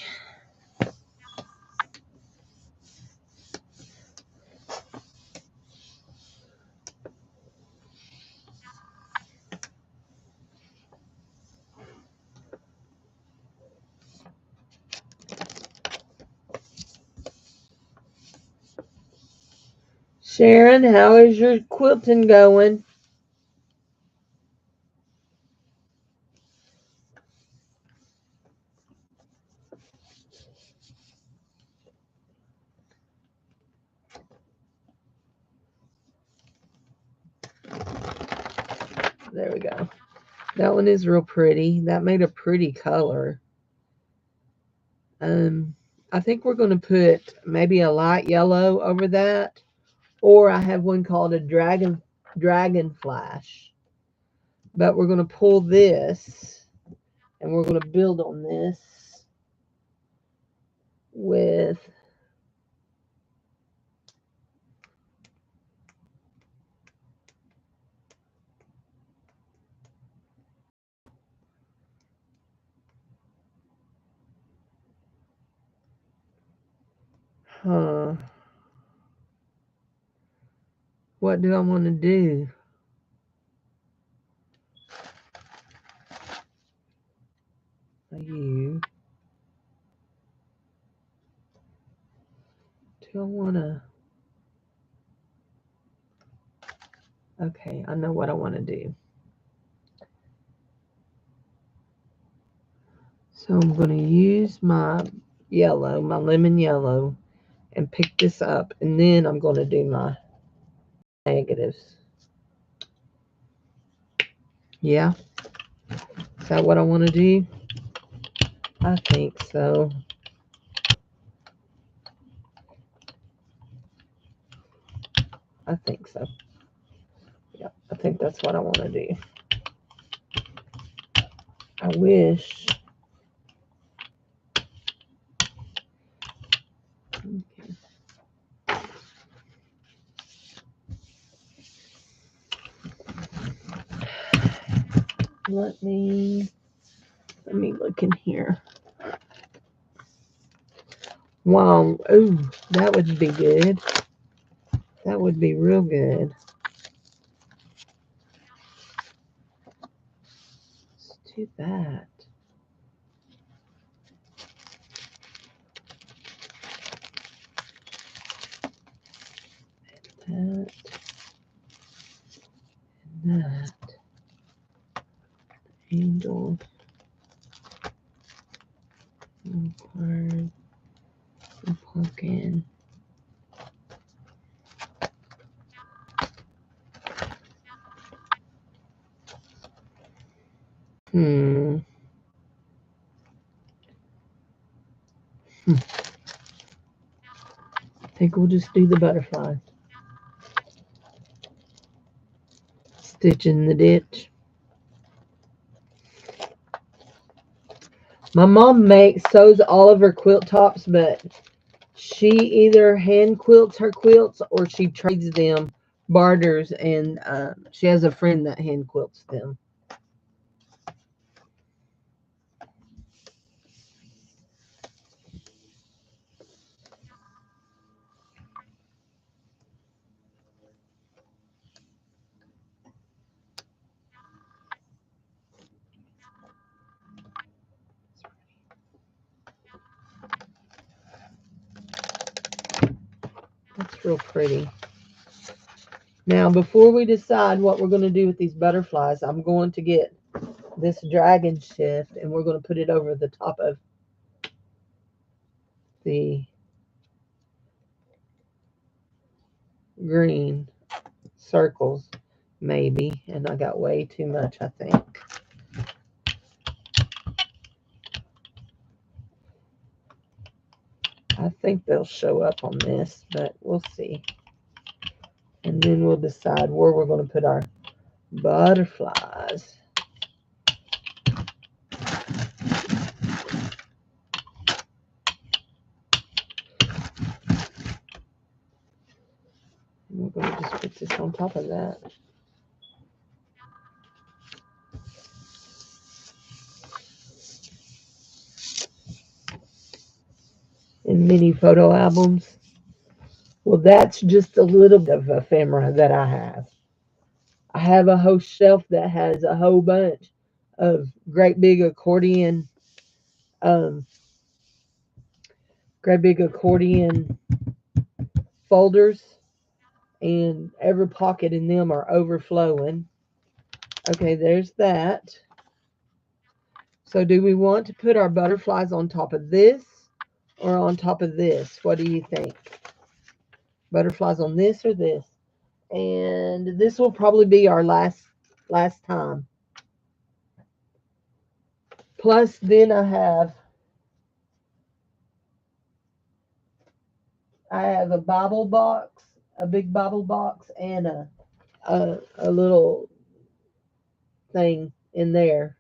Sharon, how is your quilting going? There we go. That one is real pretty. That made a pretty color. I think we're going to put maybe a light yellow over that, or I have one called a dragon flash. But we're going to pull this, and we're going to build on this with what do I want to do? Do I want to? Okay, I know what I want to do. So I'm going to use my yellow, my lemon yellow, and pick this up, and then I'm going to do my negatives. Yeah? Is that what I want to do? I think so. I think so. Yeah, I think that's what I want to do. I wish. Okay. Let me look in here. Wow. Ooh, that would be good. That would be real good. Let's do that. That and that. Angel. Card. Pumpkin. I think we'll just do the butterfly. Stitch in the ditch. My mom sews all of her quilt tops, but she either hand quilts her quilts or she trades them, barters, and she has a friend that hand quilts them. That's real pretty. Now, before we decide what we're going to do with these butterflies, I'm going to get this dragon shift and we're going to put it over the top of the green circles, maybe. And I got way too much, I think. I think they'll show up on this, but we'll see. And then we'll decide where we're going to put our butterflies. We're going to just put this on top of that. In mini photo albums. Well, that's just a little bit of ephemera that I have. I have a whole shelf that has a whole bunch of great big accordion folders, and every pocket in them are overflowing. Okay, there's that. So do we want to put our butterflies on top of this or on top of this? What do you think? Butterflies on this or this? And this will probably be our last time. Plus, then I have a Bible box, a big Bible box, and a little thing in there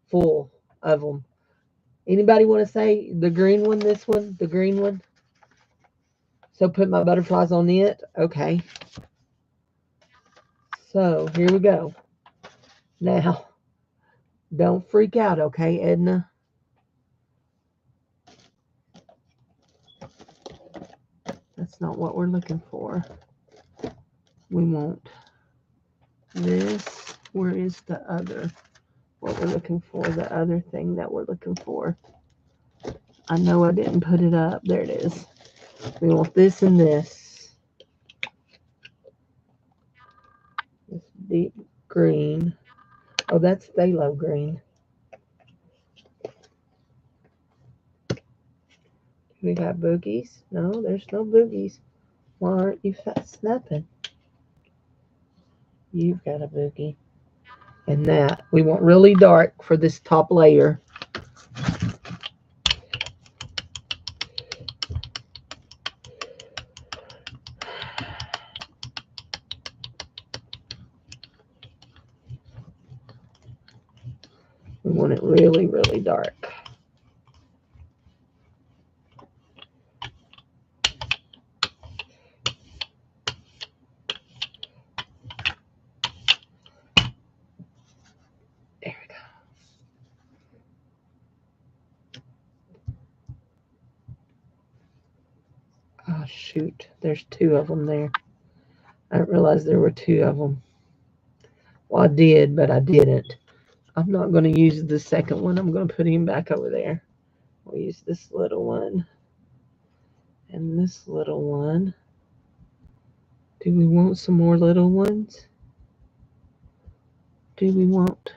full of them. Anybody want to say the green one, this one, the green one? So put my butterflies on it. Okay. So here we go. Now, don't freak out, okay, Edna? That's not what we're looking for. We want this. Where is the other? What we're looking for, the other thing that we're looking for. I know I didn't put it up. There it is. We want this and this. This deep green. Oh, that's phthalo green. We got boogies. No, there's no boogies. Why aren't you snapping? You've got a boogie. And that. We want really dark for this top layer. We want it really, really dark. There we go. Oh, shoot. There's two of them there. I didn't realize there were two of them. Well, I did, but I didn't. I'm not going to use the second one. I'm going to put him back over there. We'll use this little one and this little one. Do we want some more little ones? Do we want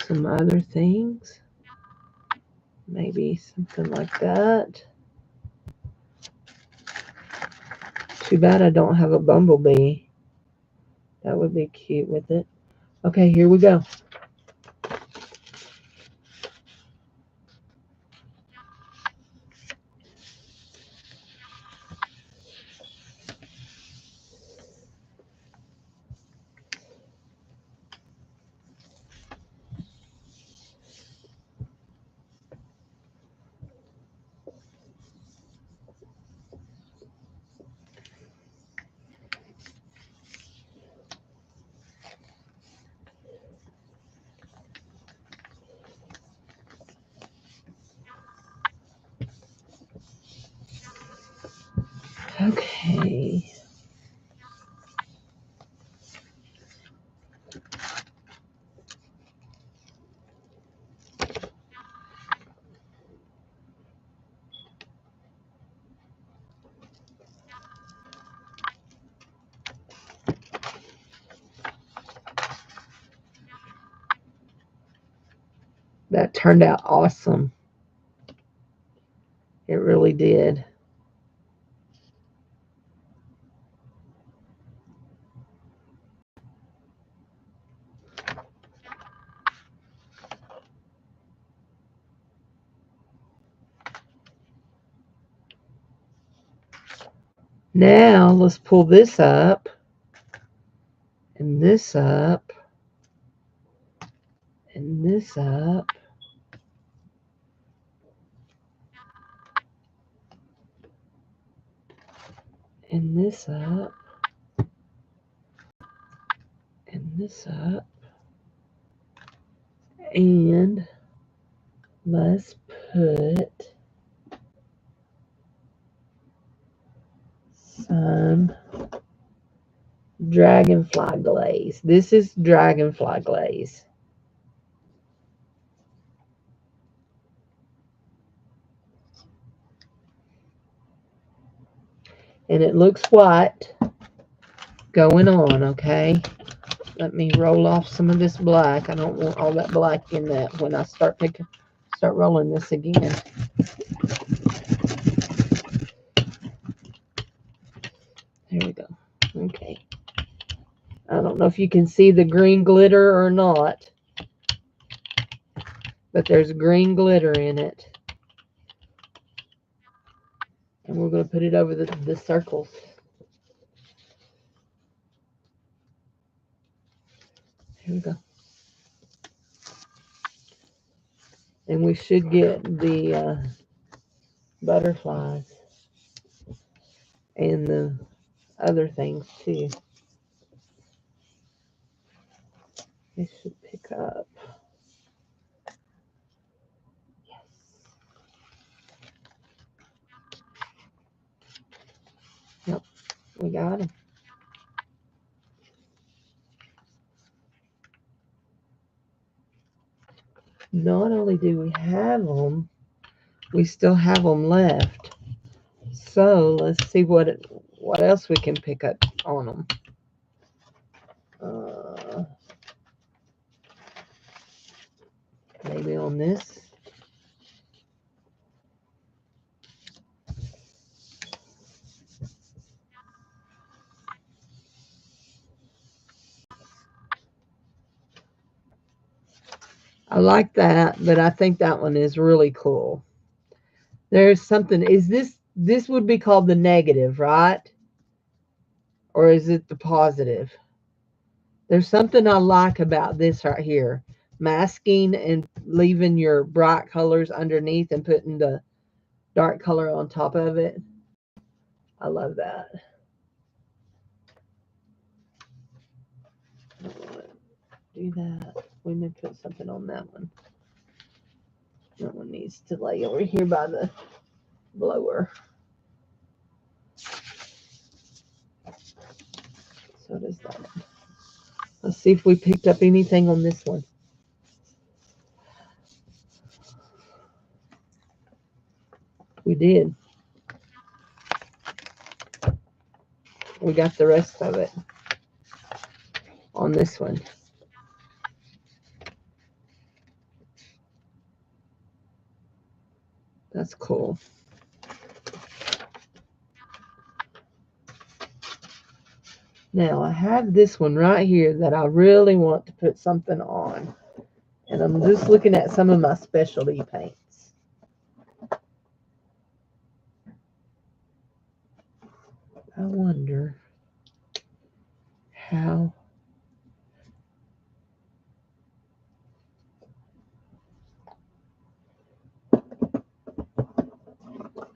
some other things? Maybe something like that. Too bad I don't have a bumblebee. That would be cute with it. Okay, here we go. Okay. That turned out awesome. It really did. Now let's pull this up and this up and this up. And this up. And this up. And let's put some dragonfly glaze. This is dragonfly glaze. And it looks white going on, okay? Let me roll off some of this black. I don't want all that black in that when I start rolling this again. There we go. Okay. I don't know if you can see the green glitter or not, but there's green glitter in it. And we're going to put it over the circles. Here we go. And we should get the butterflies and the other things too. It should pick up. Yes. Yep, we got them. Not only do we have them, we still have them left. So let's see what else we can pick up on them. Maybe on this. I like that, but I think that one is really cool. There's something, this would be called the negative, right? Or is it the positive? There's something I like about this right here. Masking and leaving your bright colors underneath and putting the dark color on top of it. I love that. I don't want to do that. We may put something on that one. That one needs to lay over here by the blower. So does that one. Let's see if we picked up anything on this one. We did. We got the rest of it on this one. That's cool. Now I have this one right here that I really want to put something on. And I'm just looking at some of my specialty paints. I wonder how.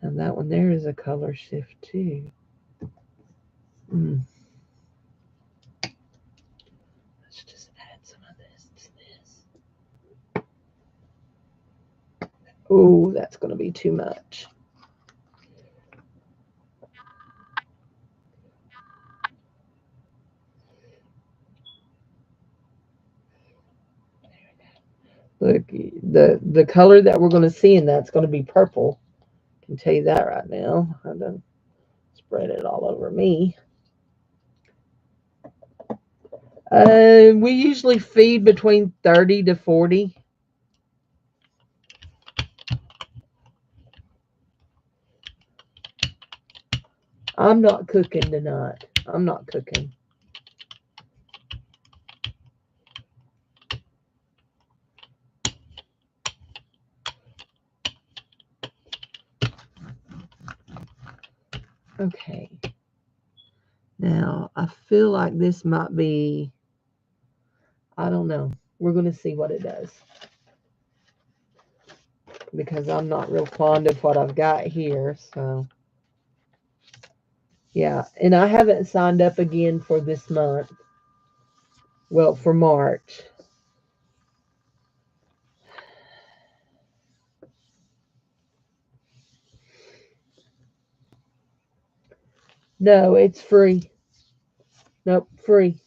And that one there is a color shift too. Let's just add some of this to this. Oh, that's going to be too much. Look, the color that we're going to see in that's going to be purple. I can tell you that right now. I done spread it all over me. We usually feed between 30 to 40. I'm not cooking tonight. I'm not cooking. Okay. Now, I feel like this might be, I don't know. We're going to see what it does. Because I'm not real fond of what I've got here. So, yeah. And I haven't signed up again for this month. Well, for March. No, it's free. Nope, free.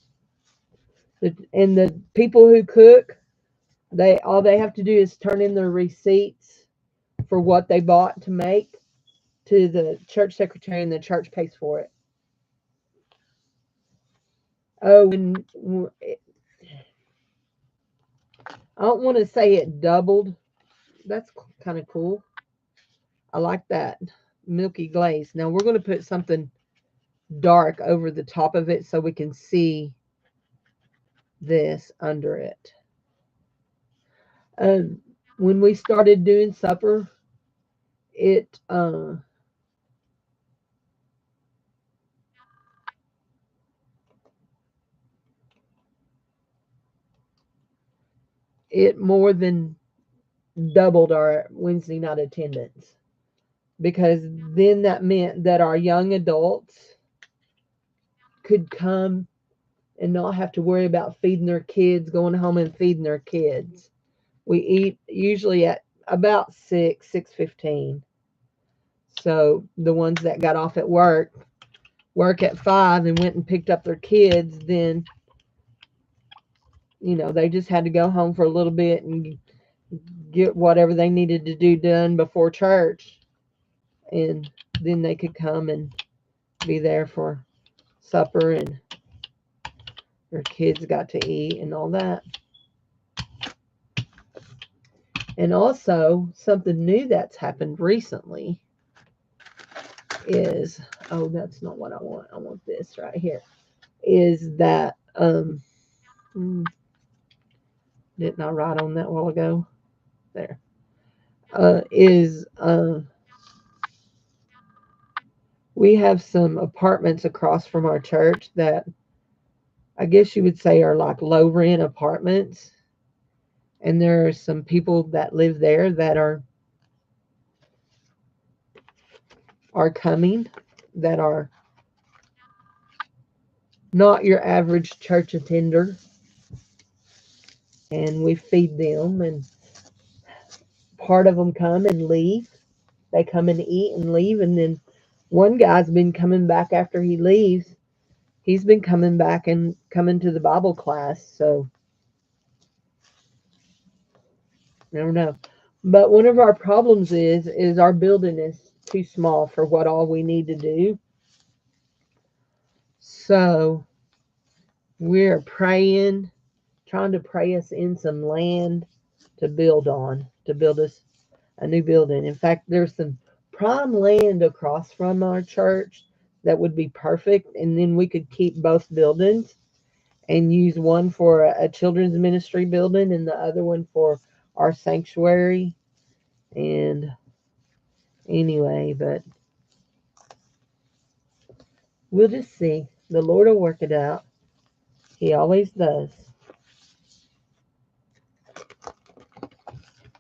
And the people who cook, they all they have to do is turn in their receipts for what they bought to make to the church secretary, and the church pays for it. Oh, and I don't want to say it doubled. That's kind of cool. I like that milky glaze. Now we're going to put something dark over the top of it so we can see this under it. Um, when we started doing supper, it it more than doubled our Wednesday night attendance, because then that meant that our young adults could come and not have to worry about feeding their kids, going home and feeding their kids. We eat usually at about 6:15. So the ones that got off at work at 5 and went and picked up their kids, then they just had to go home for a little bit and get whatever they needed to do done before church, and then they could come and be there for supper, and their kids got to eat and all that. And also, something new that's happened recently is, oh, that's not what I want. I want this right here. Is that, didn't I write on that a while ago? There. Is we have some apartments across from our church that I guess you would say are like low rent apartments. And there are some people that live there that are coming, that are not your average church attender, and we feed them, and part of them come and leave. They come and eat and leave, and then one guy's been coming back after he leaves. He's been coming back and coming to the Bible class, so I don't know. But one of our problems is our building is too small for what all we need to do. So we're praying, trying to pray us in some land to build on, to build us a new building. In fact, there's some prime land across from our church that would be perfect, and then we could keep both buildings and use one for a children's ministry building and the other one for our sanctuary. And anyway, but we'll just see. The Lord will work it out. He always does.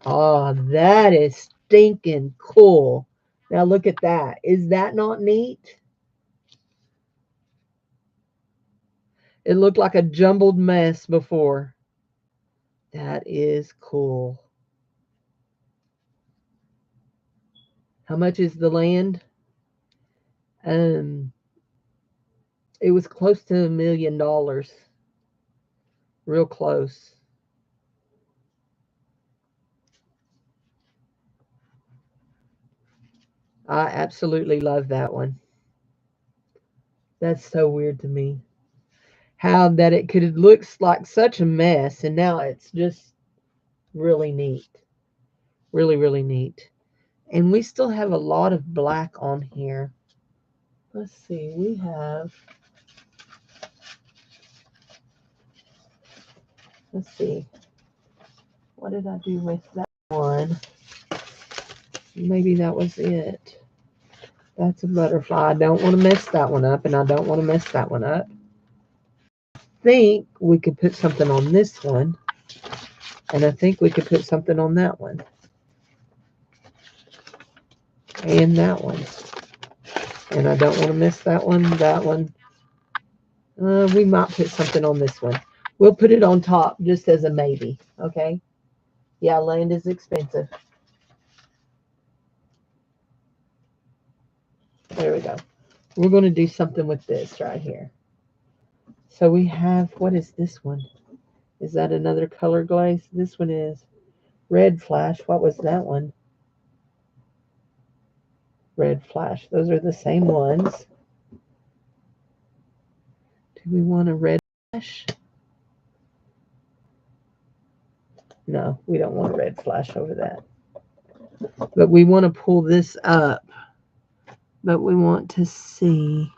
Oh, that is stinking cool. Now look at that. Is that not neat? It looked like a jumbled mess before. That is cool. How much is the land? Um, it was close to $1 million. Real close. I absolutely love that one. That's so weird to me. How that it could look like such a mess and now it's just really neat. Really, really neat. And we still have a lot of black on here. Let's see, let's see, what did I do with that one? Maybe that was it. That's a butterfly. I don't want to mess that one up, and I don't want to mess that one up. Think we could put something on this one, and I think we could put something on that one, and that one. And I don't want to miss that one, that one. We might put something on this one. We'll put it on top just as a maybe, okay? Yeah, land is expensive. There we go. We're going to do something with this right here. So we have, what is this one? Is that another color glaze? This one is red flash. What was that one? Red flash. Those are the same ones. Do we want a red flash? No, we don't want a red flash over that. But we want to pull this up. But we want to see.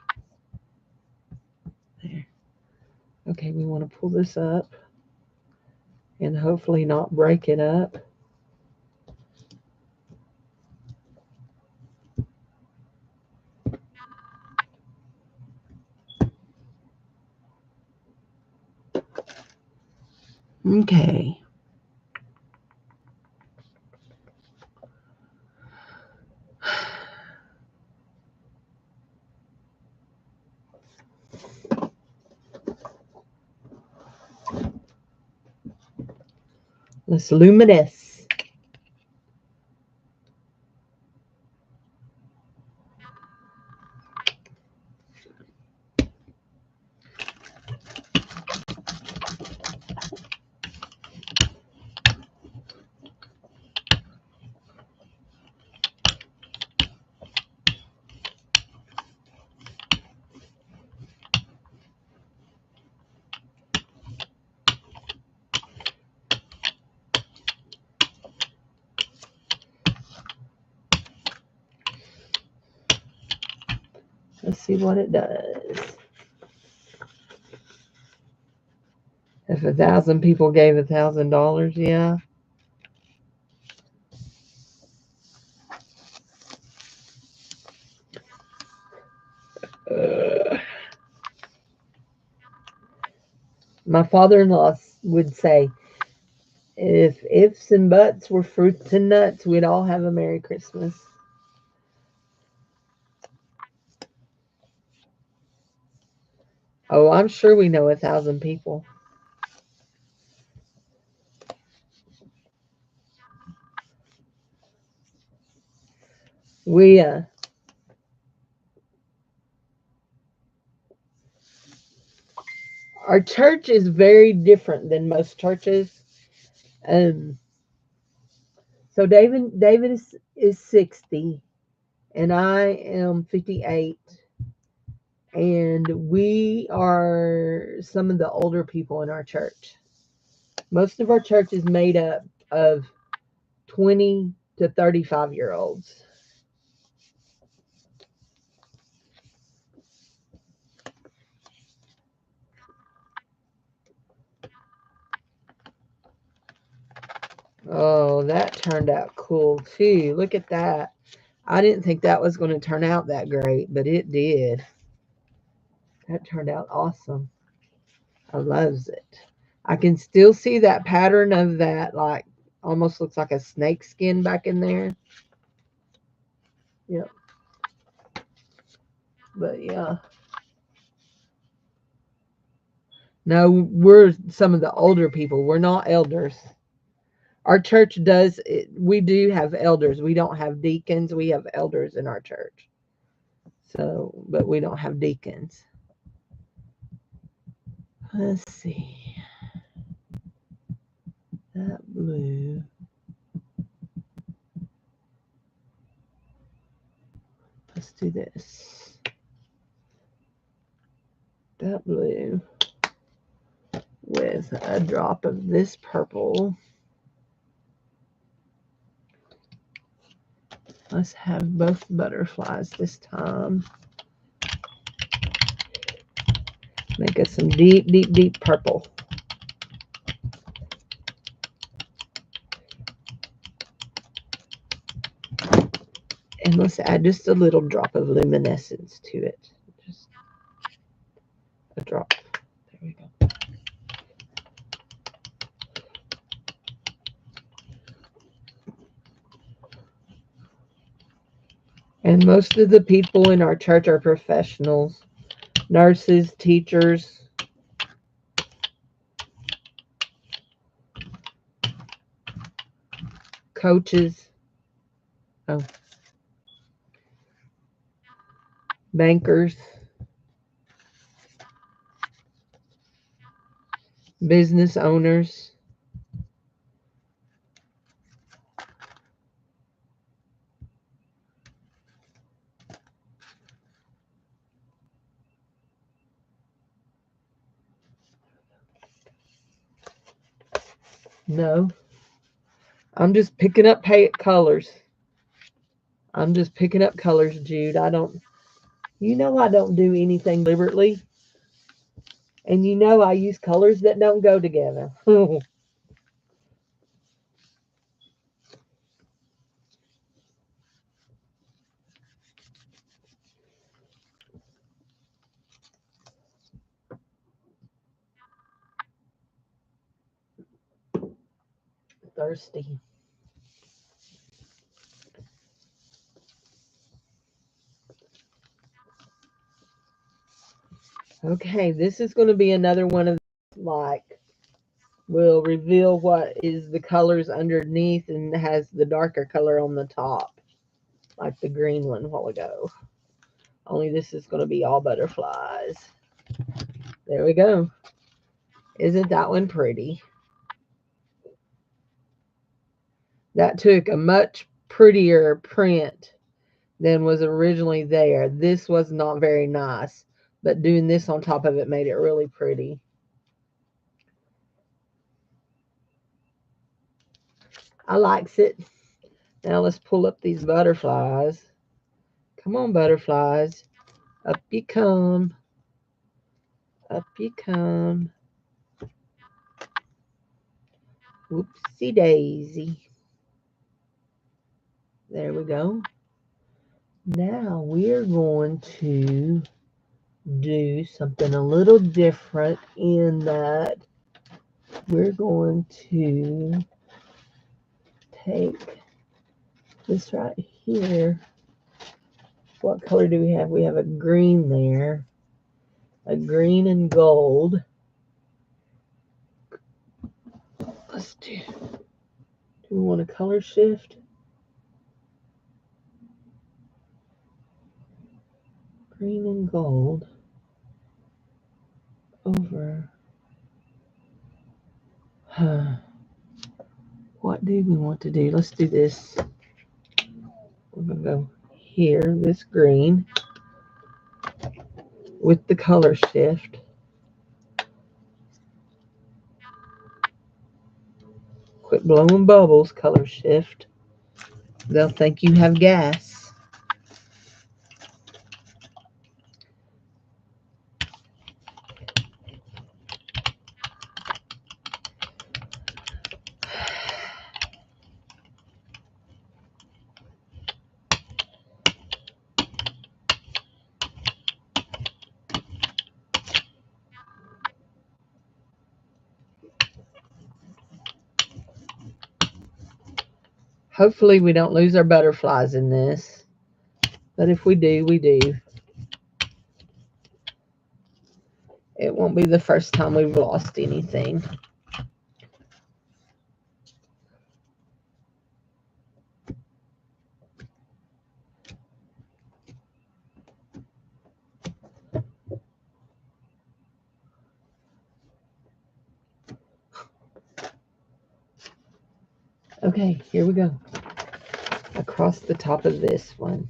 There. Okay, we want to pull this up and hopefully not break it up. Okay. Let's luminous. Let's see what it does. If 1,000 people gave $1,000, yeah. My father-in-law would say, if ifs and buts were fruits and nuts, we'd all have a Merry Christmas. Oh, I'm sure we know 1,000 people. We our church is very different than most churches. Um, so David is 60, and I am 58, and we are some of the older people in our church. Most of our church is made up of 20 to 35-year-olds. Oh, that turned out cool too. Look at that. I didn't think that was going to turn out that great, but it did. That turned out awesome. I loves it. I can still see that pattern of that, like almost looks like a snake skin back in there. Yep. But yeah. No, we're some of the older people. We're not elders. Our church does, we do have elders. We don't have deacons. We have elders in our church. So, but we don't have deacons. Let's see. That blue. do this. That blue with a drop of this purple. Let's have both butterflies this time. Make us some deep, deep, deep purple. And let's add just a little drop of luminescence to it. Just a drop. There we go. And most of the people in our church are professionals. Nurses, teachers. Coaches. Oh. Bankers. Business owners. No. I'm just picking up colors. I'm just picking up colors, Jude. I don't do anything deliberately. And you know I use colors that don't go together. Thirsty. Okay, this is going to be another one of like will reveal what is the colors underneath and has the darker color on the top, like the green one a while ago. Only this is going to be all butterflies. There we go. Isn't that one pretty? That took a much prettier print than was originally there. This was not very nice, but doing this on top of it made it really pretty. I likes it. Now let's pull up these butterflies. Come on, butterflies. Up you come. Up you come. Whoopsie daisy. There we go. Now we're going to do something a little different in that we're going to take this right here. What color do we have? We have a green there. A green and gold. Let's do we want a color shift? Green and gold over. What do we want to do? Let's do this. We're going to go here, this green, with the color shift. Quit blowing bubbles, color shift. They'll think you have gas. Hopefully we don't lose our butterflies in this. But if we do, we do. It won't be the first time we've lost anything. Okay, here we go. Across the top of this one.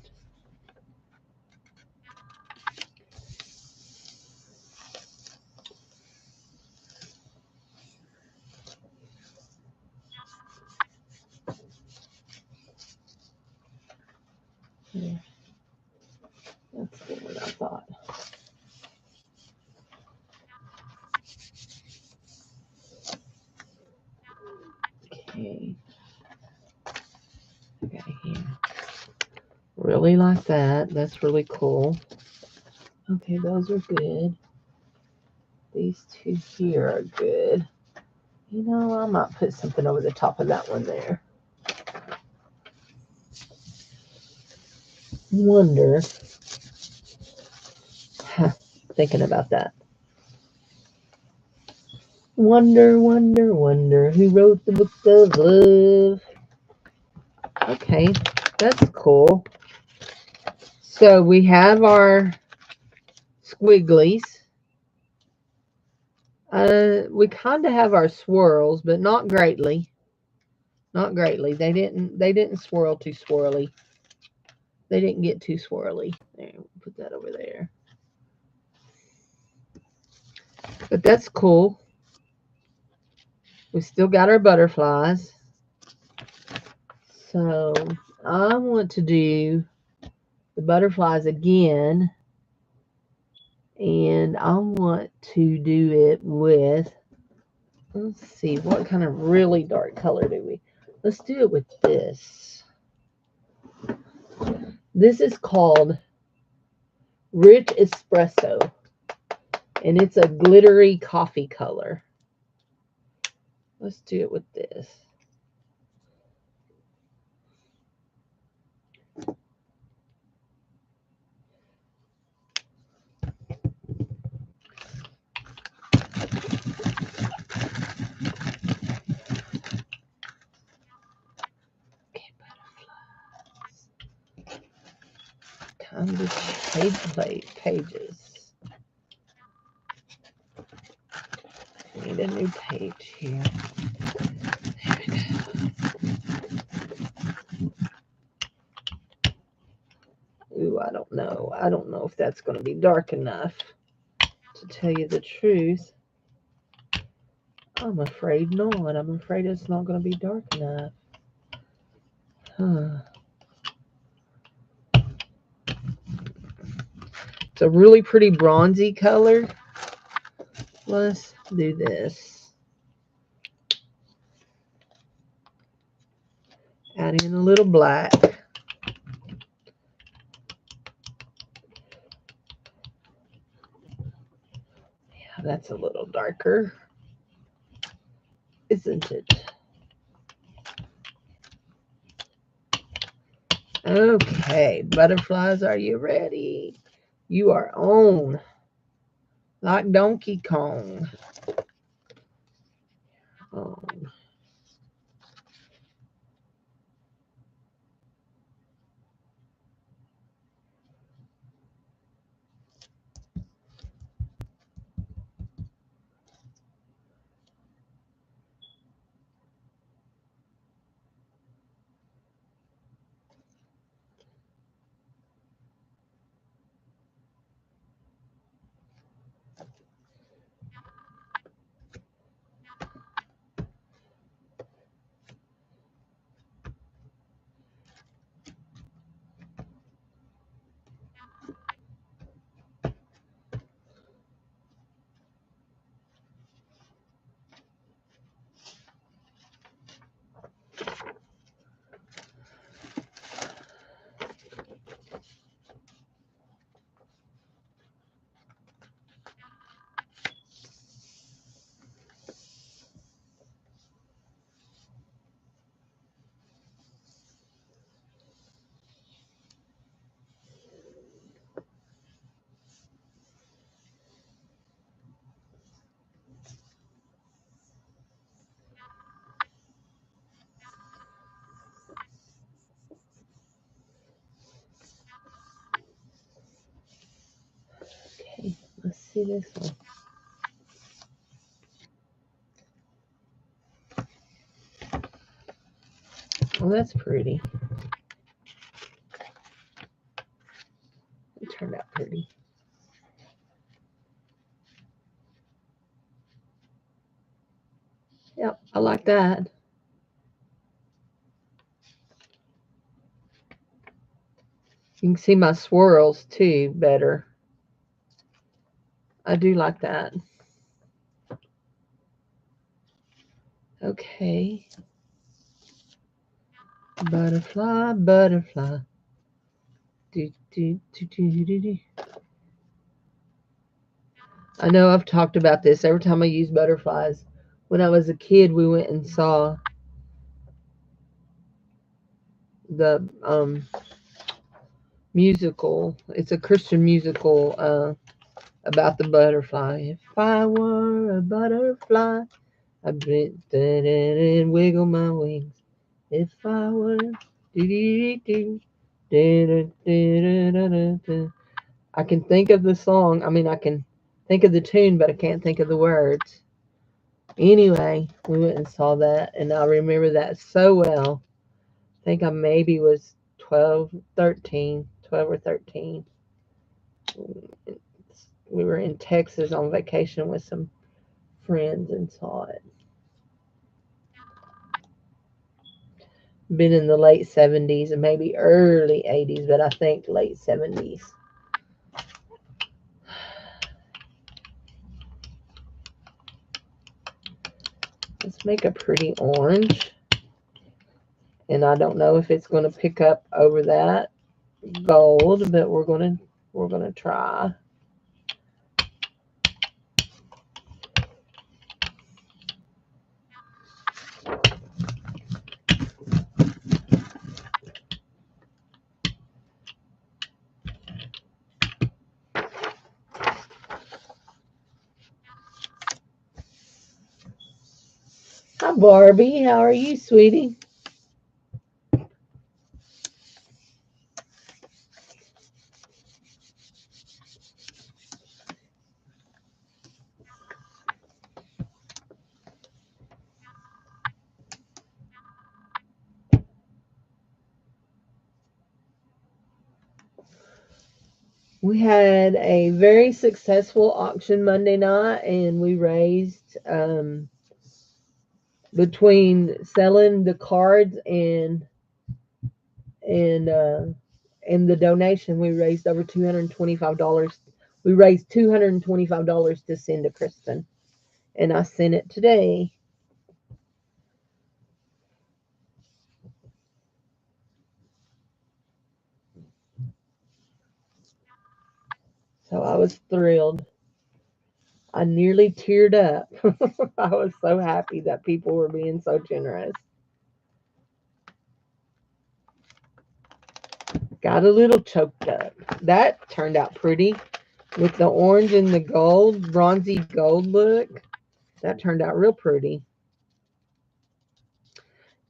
Okay. Okay, here. Really like that. That's really cool. Okay, those are good. These two here are good. You know, I might put something over the top of that one there. Wonder. Thinking about that. Wonder, wonder, wonder who wrote the book of love. Okay, that's cool. So we have our squigglies. We kind of have our swirls, but not greatly. Not greatly. They didn't swirl too swirly. They didn't get too swirly. There, we'll put that over there. But that's cool. We still got our butterflies. So I want to do the butterflies again. And I want to do it with, let's see, what kind of really dark color do we? Let's do it with this. This is called Rich Espresso. And it's a glittery coffee color. Let's do it with this. Okay, butterflies. Time to change pages. Need a new page here. There we go. Ooh, I don't know. I don't know if that's going to be dark enough. To tell you the truth, I'm afraid not. I'm afraid it's not going to be dark enough. Huh. It's a really pretty bronzy color. Let's do this. Add in a little black. Yeah, that's a little darker, isn't it? Okay, butterflies, are you ready? You are on. Like Donkey Kong. On. Okay, let's see this one. Oh, that's pretty. It turned out pretty. Yep, I like that. You can see my swirls too better. I do like that. Okay. Butterfly, butterfly. Do, do, do, do, do, do. I know I've talked about this every time I use butterflies. When I was a kid, we went and saw the musical. It's a Christian musical about the butterfly. If I were a butterfly, I'd bend and wiggle my wings. If I were. I can think of the song. I mean, I can think of the tune, but I can't think of the words. Anyway, we went and saw that, and I remember that so well. I think I maybe was 12 or 13. We were in Texas on vacation with some friends and saw it. Been in the late 70s and maybe early 80s, but I think late 70s. Let's make a pretty orange. And I don't know if it's going to pick up over that gold, but we're gonna try. Hi Barbie, how are you, sweetie? We had a very successful auction Monday night, and we raised between selling the cards and uh, and the donation, we raised over $225. We raised $225 to send to Kristen, and I sent it today. So I was thrilled. I nearly teared up. I was so happy that people were being so generous. Got a little choked up. That turned out pretty with the orange and the gold, bronzy gold look. That turned out real pretty.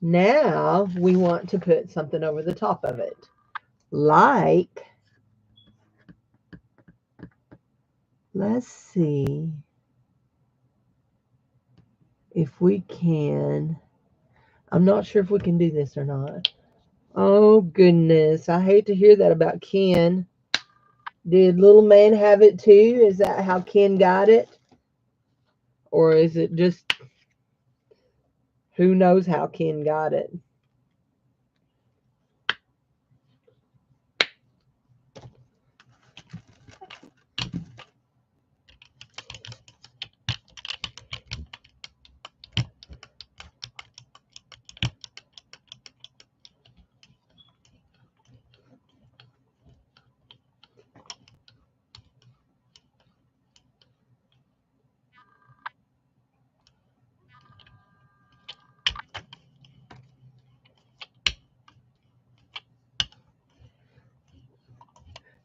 Now we want to put something over the top of it. Like, let's see if we can. I'm not sure if we can do this or not. Oh, goodness. I hate to hear that about Ken. Did little man have it too? Is that how Ken got it? Or is it just who knows how Ken got it?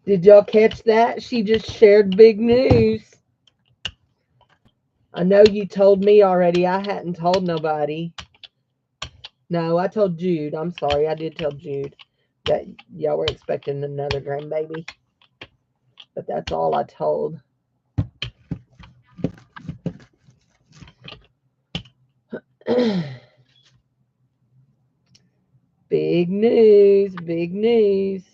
Did y'all catch that? She just shared big news. I know you told me already. I hadn't told nobody. No, I told Jude. I'm sorry. I did tell Jude that y'all were expecting another grandbaby. But that's all I told. Big news. Big news.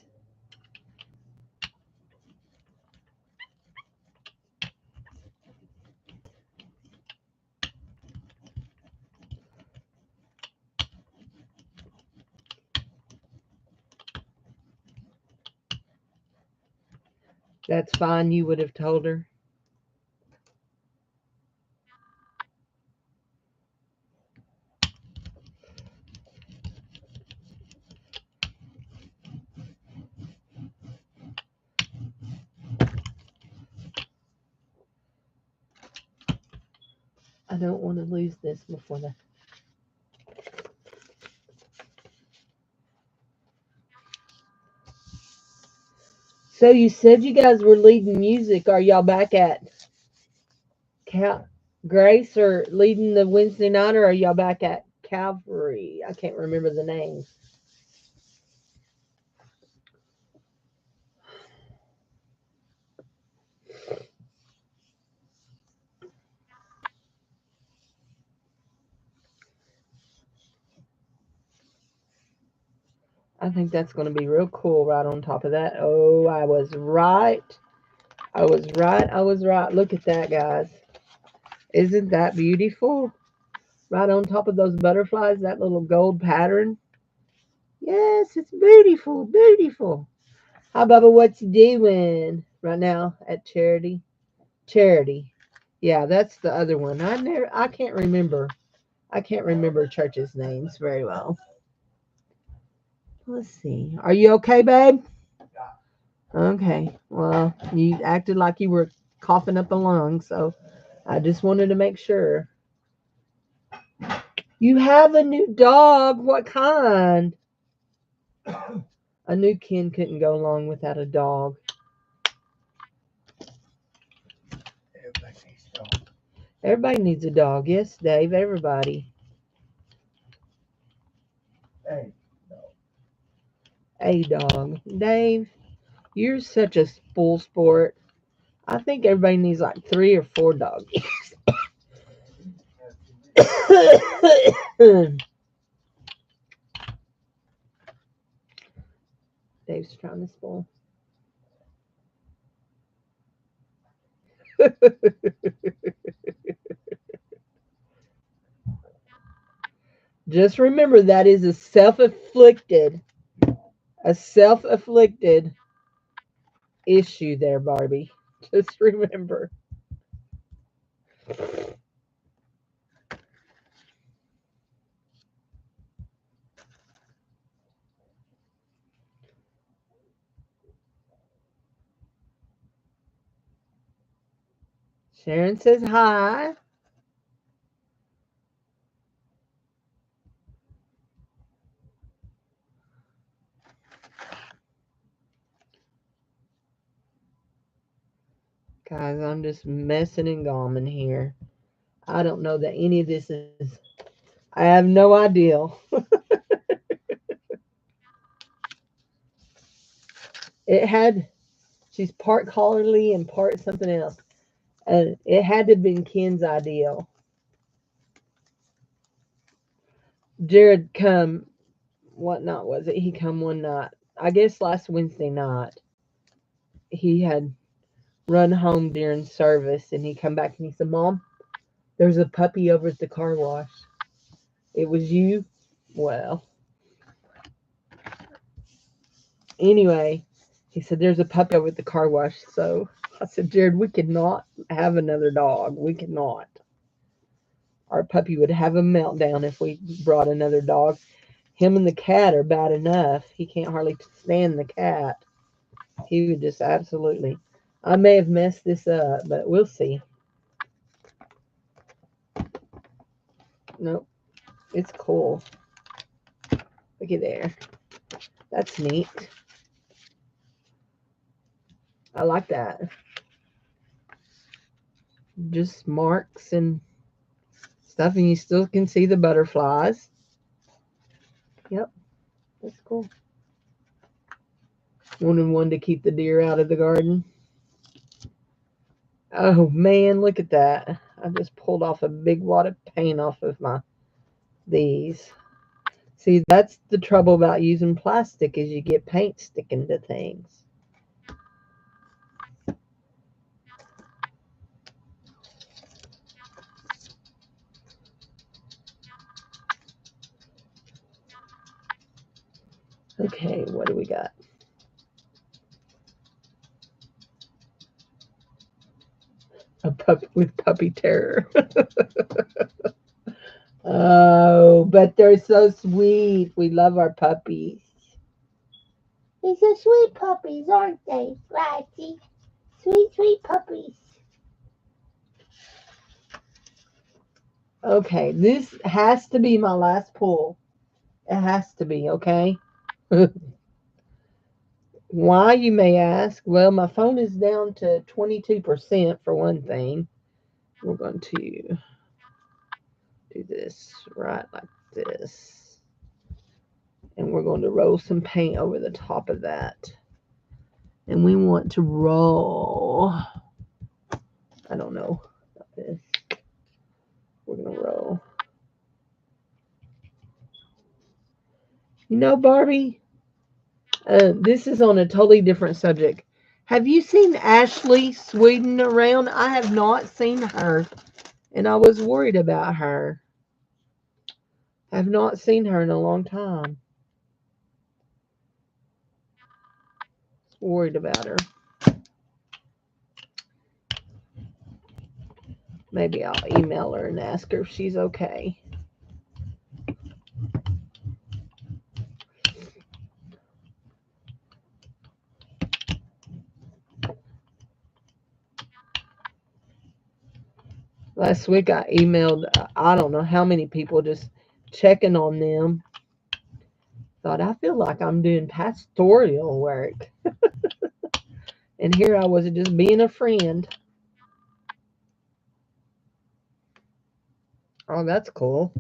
That's fine. You would have told her. don't want to lose this before the... So you said you guys were leading music. Are y'all back at Grace or leading the Wednesday night, or are y'all back at Calvary? I can't remember the names. I think that's going to be real cool right on top of that. Oh, I was right. I was right. I was right. Look at that, guys. Isn't that beautiful? Right on top of those butterflies, that little gold pattern. Yes, it's beautiful, beautiful. Hi, Bubba. What you doing right now at Charity? Charity. Yeah, that's the other one. I can't remember. I can't remember churches' names very well. Let's see. Are you okay, babe? Okay. Well, you acted like you were coughing up a lung, so I just wanted to make sure. You have a new dog. What kind? A new kin couldn't go long without a dog. Everybody needs a dog. Yes, Dave. Everybody. A dog. Dave, you're such a spoil sport. I think everybody needs like 3 or 4 dogs. Dave's trying to spoil. Just remember that is a self-afflicted issue there, Barbie. Just remember. Sharon says hi. Guys, I'm just messing and gomming here. I don't know that any of this is... I have no idea. It had... She's part collarly and part something else. And it had to have been Ken's idea. Jared come... What night was it? He come one night. I guess last Wednesday night. He had run home during service, and he come back and he said, Mom, there's a puppy over at the car wash. It was you? Well, anyway, he said, there's a puppy over at the car wash. So I said, Jared, we cannot have another dog. We cannot. Our puppy would have a meltdown if we brought another dog. Him and the cat are bad enough. He can't hardly stand the cat. He would just absolutely... I may have messed this up, but we'll see. Nope. It's cool. Look at there. That's neat. I like that. Just marks and stuff, and you still can see the butterflies. Yep. That's cool. One to keep the deer out of the garden. Oh, man, look at that. I just pulled off a big wad of paint off of these. See, that's the trouble about using plastic is you get paint sticking to things. Okay, what do we got? A pup with puppy terror. Oh, but they're so sweet. We love our puppies. They're so sweet puppies, aren't they, Flatty? Sweet, sweet puppies. Okay, this has to be my last pull. It has to be, okay? Why, you may ask? Well, my phone is down to 22% for one thing. We're going to do this right like this. And we're going to roll some paint over the top of that. And we want to roll, I don't know, about this. We're going to roll. You know, Barbie, this is on a totally different subject. Have you seen Ashley Sweden around? I have not seen her, and I was worried about her. Have not seen her in a long time. Worried about her. Maybe I'll email her and ask her if she's okay. Last week I emailed, I don't know how many people, just checking on them. Thought, I feel like I'm doing pastoral work. And here I was just being a friend. Oh, that's cool.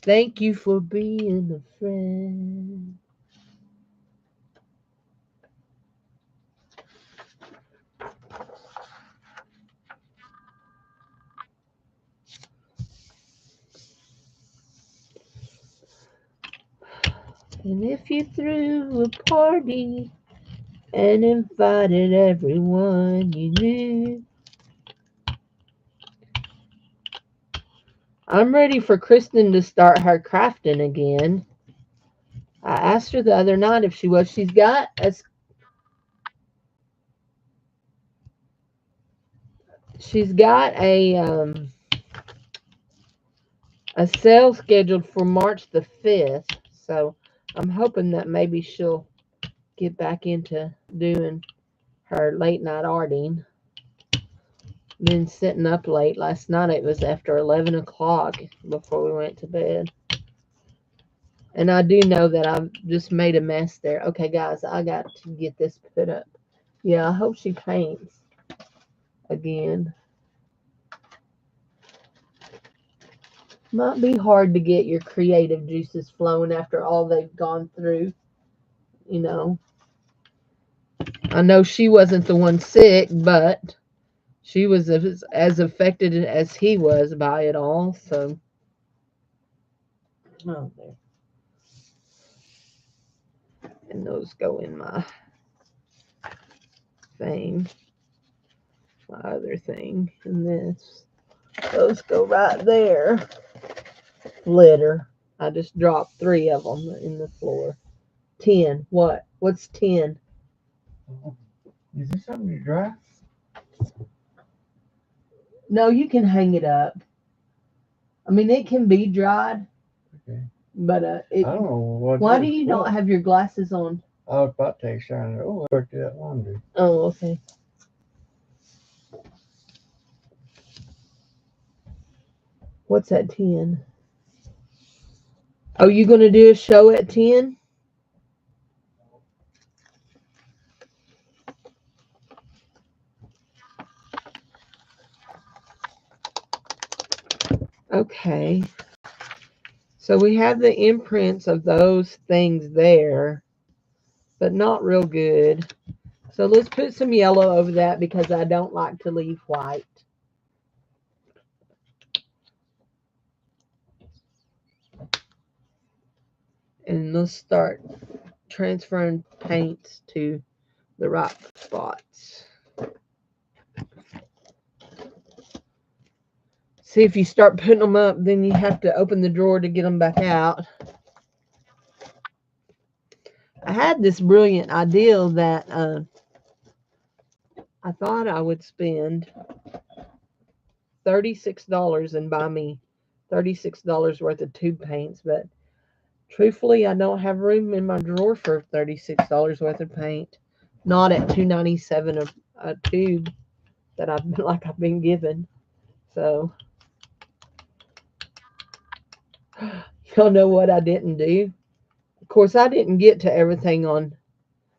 Thank you for being a friend. And if you threw a party and invited everyone you knew, I'm ready for Kristen to start her crafting again. I asked her the other night if she was. She's got a sale scheduled for March the 5th. So I'm hoping that maybe she'll get back into doing her late night arting. Been sitting up late. Last night it was after 11 o'clock before we went to bed. And I do know that I've just made a mess there. Okay, guys, I got to get this put up. Yeah, I hope she paints again. Might be hard to get your creative juices flowing after all they've gone through, you know. I know she wasn't the one sick, but she was as affected as he was by it all. So, oh, there. And those go in my thing, my other thing, and this. Those go right there. Litter. I just dropped 3 of them in the floor. 10. What? What's 10? Is this something you dry? No, you can hang it up. I mean, it can be dried. Okay. But I don't know what. why do you not have your glasses on? I was about to take shine. Oh, I worked that laundry. Oh, okay. What's at 10? Oh, you gonna do a show at 10? Okay. So we have the imprints of those things there, but not real good. So let's put some yellow over that because I don't like to leave white. And let's start transferring paints to the right spots. See, if you start putting them up, then you have to open the drawer to get them back out. I had this brilliant idea that I thought I would spend $36 and buy me $36 worth of tube paints, but truthfully, I don't have room in my drawer for $36 worth of paint. Not at $2.97 a tube that I've been given. So Y'all know what I didn't do? Of course, I didn't get to everything on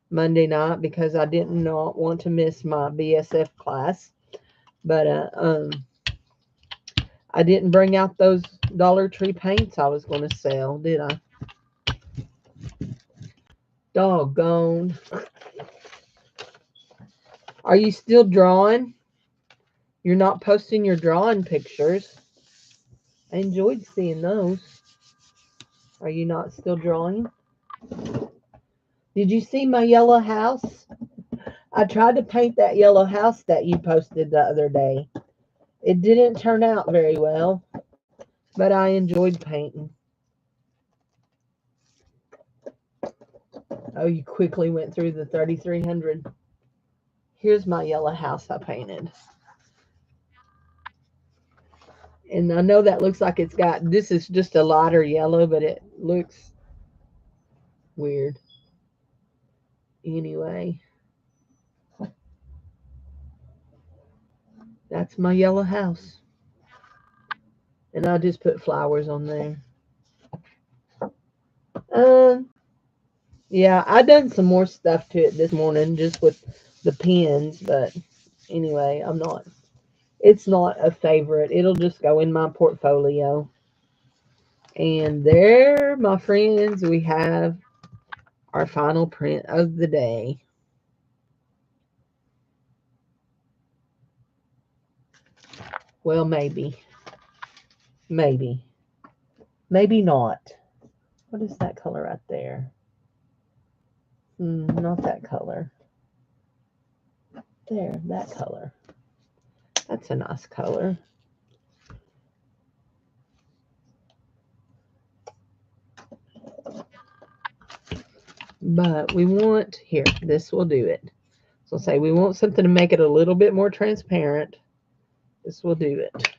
Monday night because I did not want to miss my BSF class. But I didn't bring out those Dollar Tree paints I was going to sell, did I? Doggone. Are you still drawing? You're not posting your drawing pictures. I enjoyed seeing those. Are you not still drawing? Did you see my yellow house? I tried to paint that yellow house that you posted the other day. It didn't turn out very well, but I enjoyed painting. Oh, you quickly went through the 3,300. Here's my yellow house I painted. And I know that looks like it's got, this is just a lighter yellow, but it looks weird. Anyway, that's my yellow house. And I just put flowers on there. Yeah, I done some more stuff to it this morning just with the pens, but anyway, it's not a favorite. It'll just go in my portfolio. And there, my friends, we have our final print of the day. Well, maybe. Maybe. Maybe not. What is that color right there? Not that color. There, that color. That's a nice color. But we want, here, this will do it. So say we want something to make it a little bit more transparent. This will do it.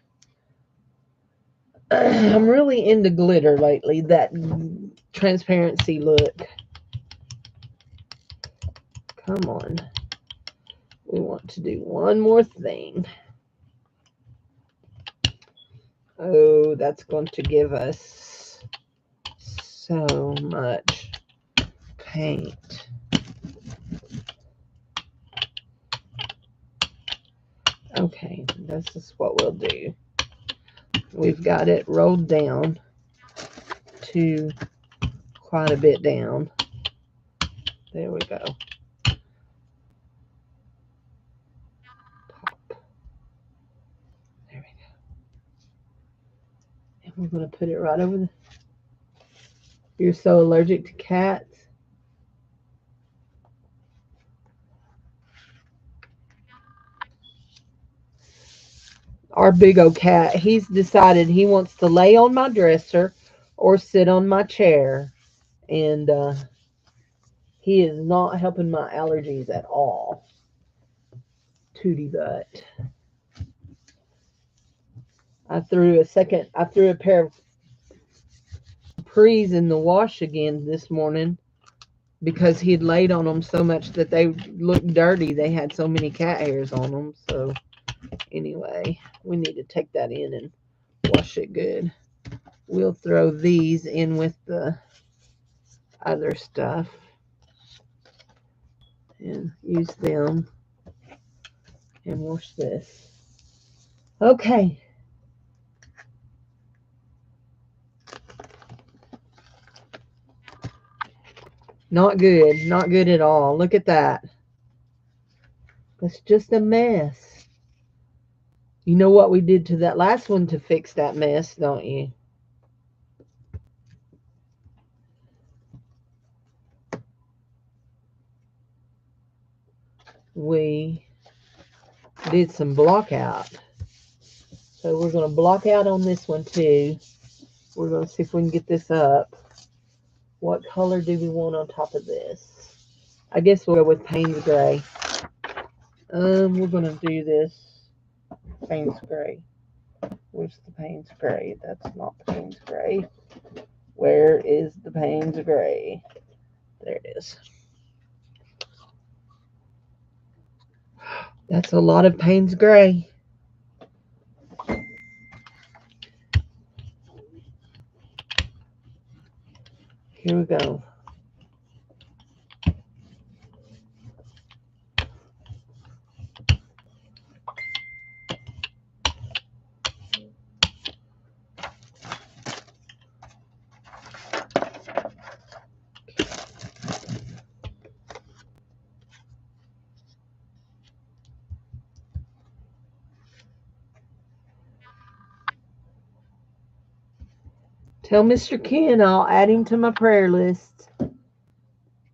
I'm really into glitter lately, that transparency look. Come on. We want to do one more thing. Oh, that's going to give us so much paint. Okay, this is what we'll do. We've got it rolled down to quite a bit down. There we go. Pop. There we go. And we're going to put it right over the... You're so allergic to cats. Our big old cat, he's decided he wants to lay on my dresser or sit on my chair. And he is not helping my allergies at all. Tootie butt. I threw a pair of capris in the wash again this morning because he had laid on them so much that they looked dirty. They had so many cat hairs on them. So anyway, we need to take that in and wash it good. We'll throw these in with the other stuff and use them and wash this. Okay. Not good. Not good at all. Look at that. That's just a mess. You know what we did to that last one to fix that mess, don't you? We did some block out. So we're going to block out on this one too. We're going to see if we can get this up. What color do we want on top of this? I guess we'll go with Payne's Gray. We're going to do this Payne's Gray. Where's the Payne's Gray? That's not Payne's Gray. Where is the Payne's Gray? There it is. That's a lot of Payne's Gray. Here we go. Tell Mr. Ken I'll add him to my prayer list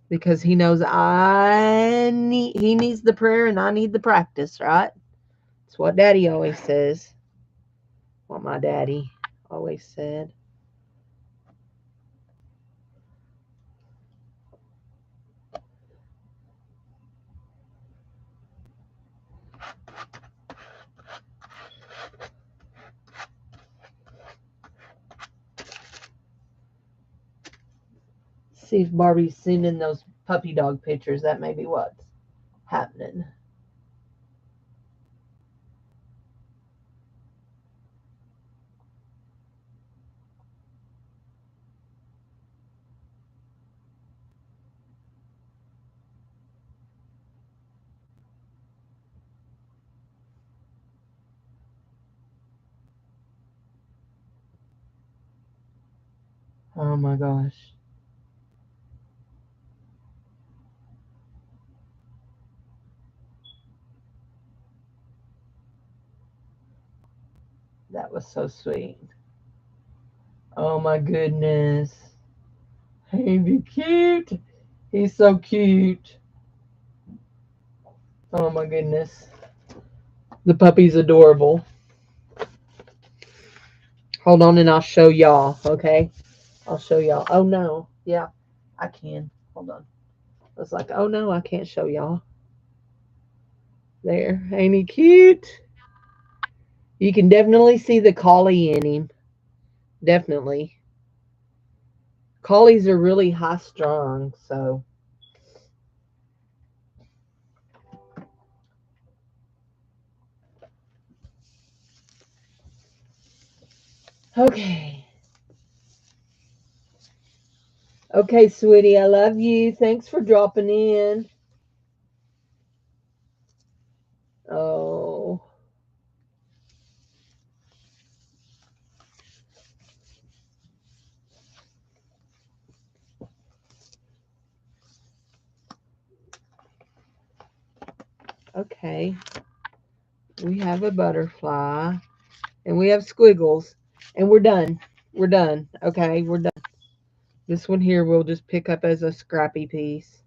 because he knows he needs the prayer and I need the practice, right? That's what Daddy always says. What my daddy always said. See if Barbie's sending those puppy dog pictures. That may be what's happening. Oh my gosh. That was so sweet. Oh my goodness. Ain't he cute? He's so cute. Oh my goodness. The puppy's adorable. Hold on and I'll show y'all, okay? I'll show y'all. Oh no. Yeah, I can. Hold on. I was like, oh no, I can't show y'all. There. Ain't he cute? You can definitely see the collie in him. Definitely. Collies are really high strung, so. Okay. Okay, sweetie, I love you. Thanks for dropping in. Oh. Okay. We have a butterfly and we have squiggles and we're done. We're done. Okay, we're done. This one here we'll just pick up as a scrappy piece.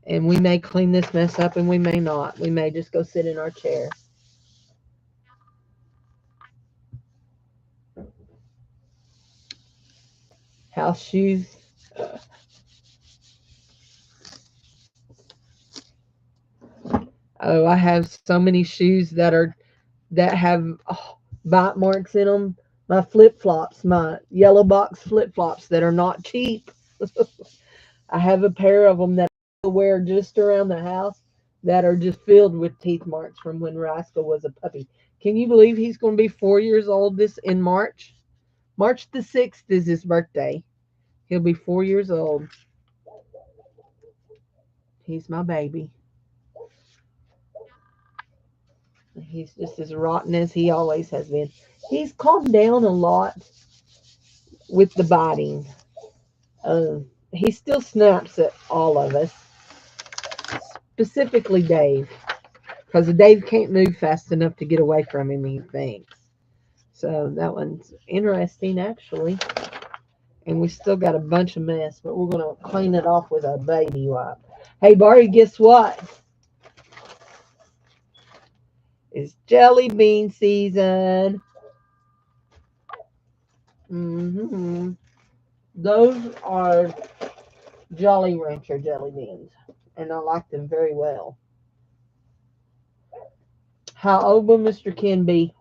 And we may clean this mess up and we may not. We may just go sit in our chair. House shoes. Oh, I have so many shoes that have bite marks in them. My flip flops, my yellow box flip flops that are not cheap. I have a pair of them that I wear just around the house that are just filled with teeth marks from when Rascal was a puppy. Can you believe he's going to be 4 years old this in March? March the 6th is his birthday. He'll be 4 years old. He's my baby. He's just as rotten as he always has been. He's calmed down a lot with the biting. He still snaps at all of us, specifically Dave, because Dave can't move fast enough to get away from him, he thinks. So that one's interesting, actually. And we still got a bunch of mess, but we're going to clean it off with a baby wipe. Hey, Barry, guess what? It's jelly bean season. Mm-hmm. Those are Jolly Rancher jelly beans, and I like them very well. How old will Mr. Ken be?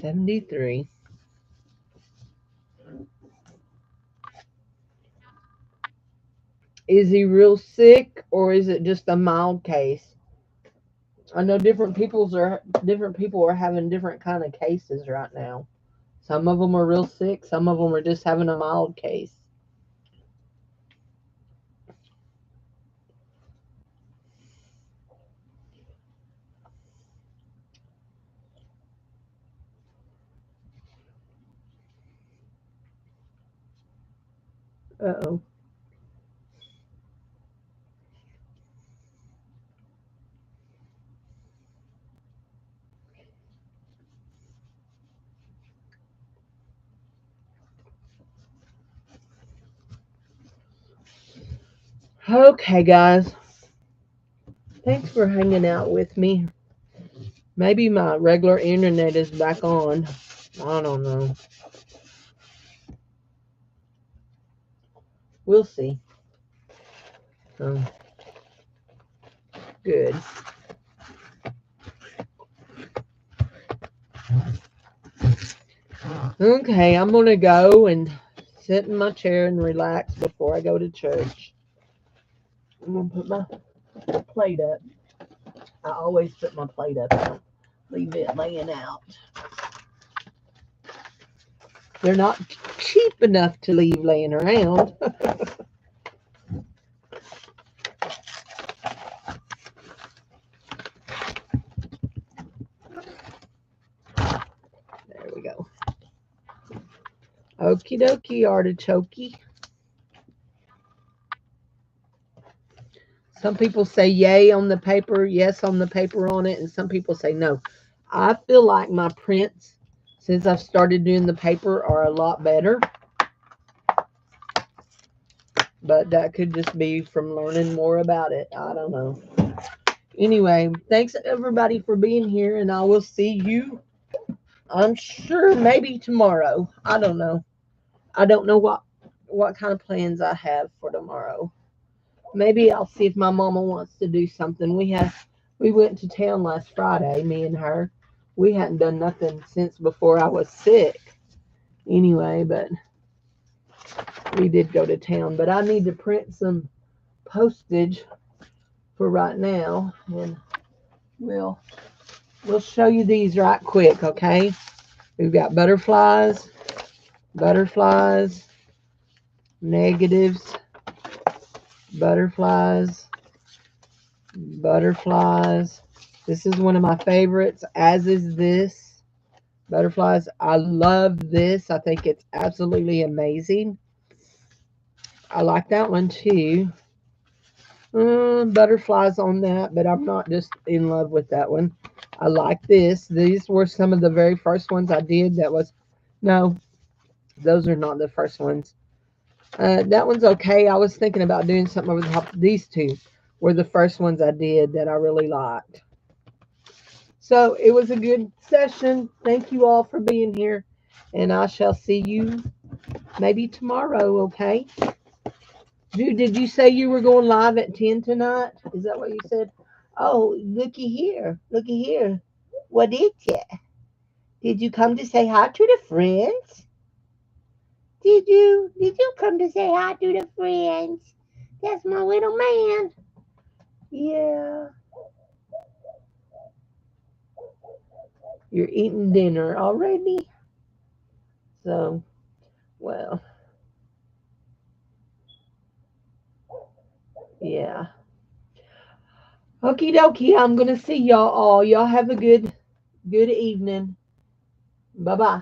73. Is he real sick or is it just a mild case? I know different people are having different kind of cases right now. Some of them are real sick, some of them are just having a mild case. Uh-oh. Okay, guys. Thanks for hanging out with me. Maybe my regular internet is back on. I don't know. We'll see. Um, good. Okay, I'm going to go and sit in my chair and relax before I go to church. I'm going to put my plate up. I always put my plate up. I don't leave it laying out. They're not cheap enough to leave laying around. There we go. Okie dokie, artichoke. Some people say yay on the paper, yes on the paper on it, and some people say no. I feel like my prints, since I've started doing the paper, are a lot better. But that could just be from learning more about it. I don't know. Anyway, thanks everybody for being here, and I will see you, I'm sure, maybe tomorrow. I don't know. I don't know what kind of plans I have for tomorrow. Maybe I'll see if my mama wants to do something. We went to town last Friday, me and her. We hadn't done nothing since before I was sick. Anyway, but we did go to town. But I need to print some postage for right now, and we'll show you these right quick, okay? We've got butterflies, negatives, butterflies. This is one of my favorites, as is this. Butterflies. I love this. I think it's absolutely amazing. I like that one too. Butterflies on that, but I'm not just in love with that one. I like this. These were some of the very first ones I did. No, those are not the first ones. That one's okay. I was thinking about doing something over the top. These two were the first ones I did that I really liked. So it was a good session. Thank you all for being here. And I shall see you maybe tomorrow, okay? Dude, did you say you were going live at 10 tonight? Is that what you said? Oh, looky here. Looky here. What did you? Did you come to say hi to the friends? Did you? Did you come to say hi to the friends? That's my little man. Yeah. You're eating dinner already? So, well, yeah. Okie dokie. I'm going to see y'all all. Y'all have a good evening. Bye-bye.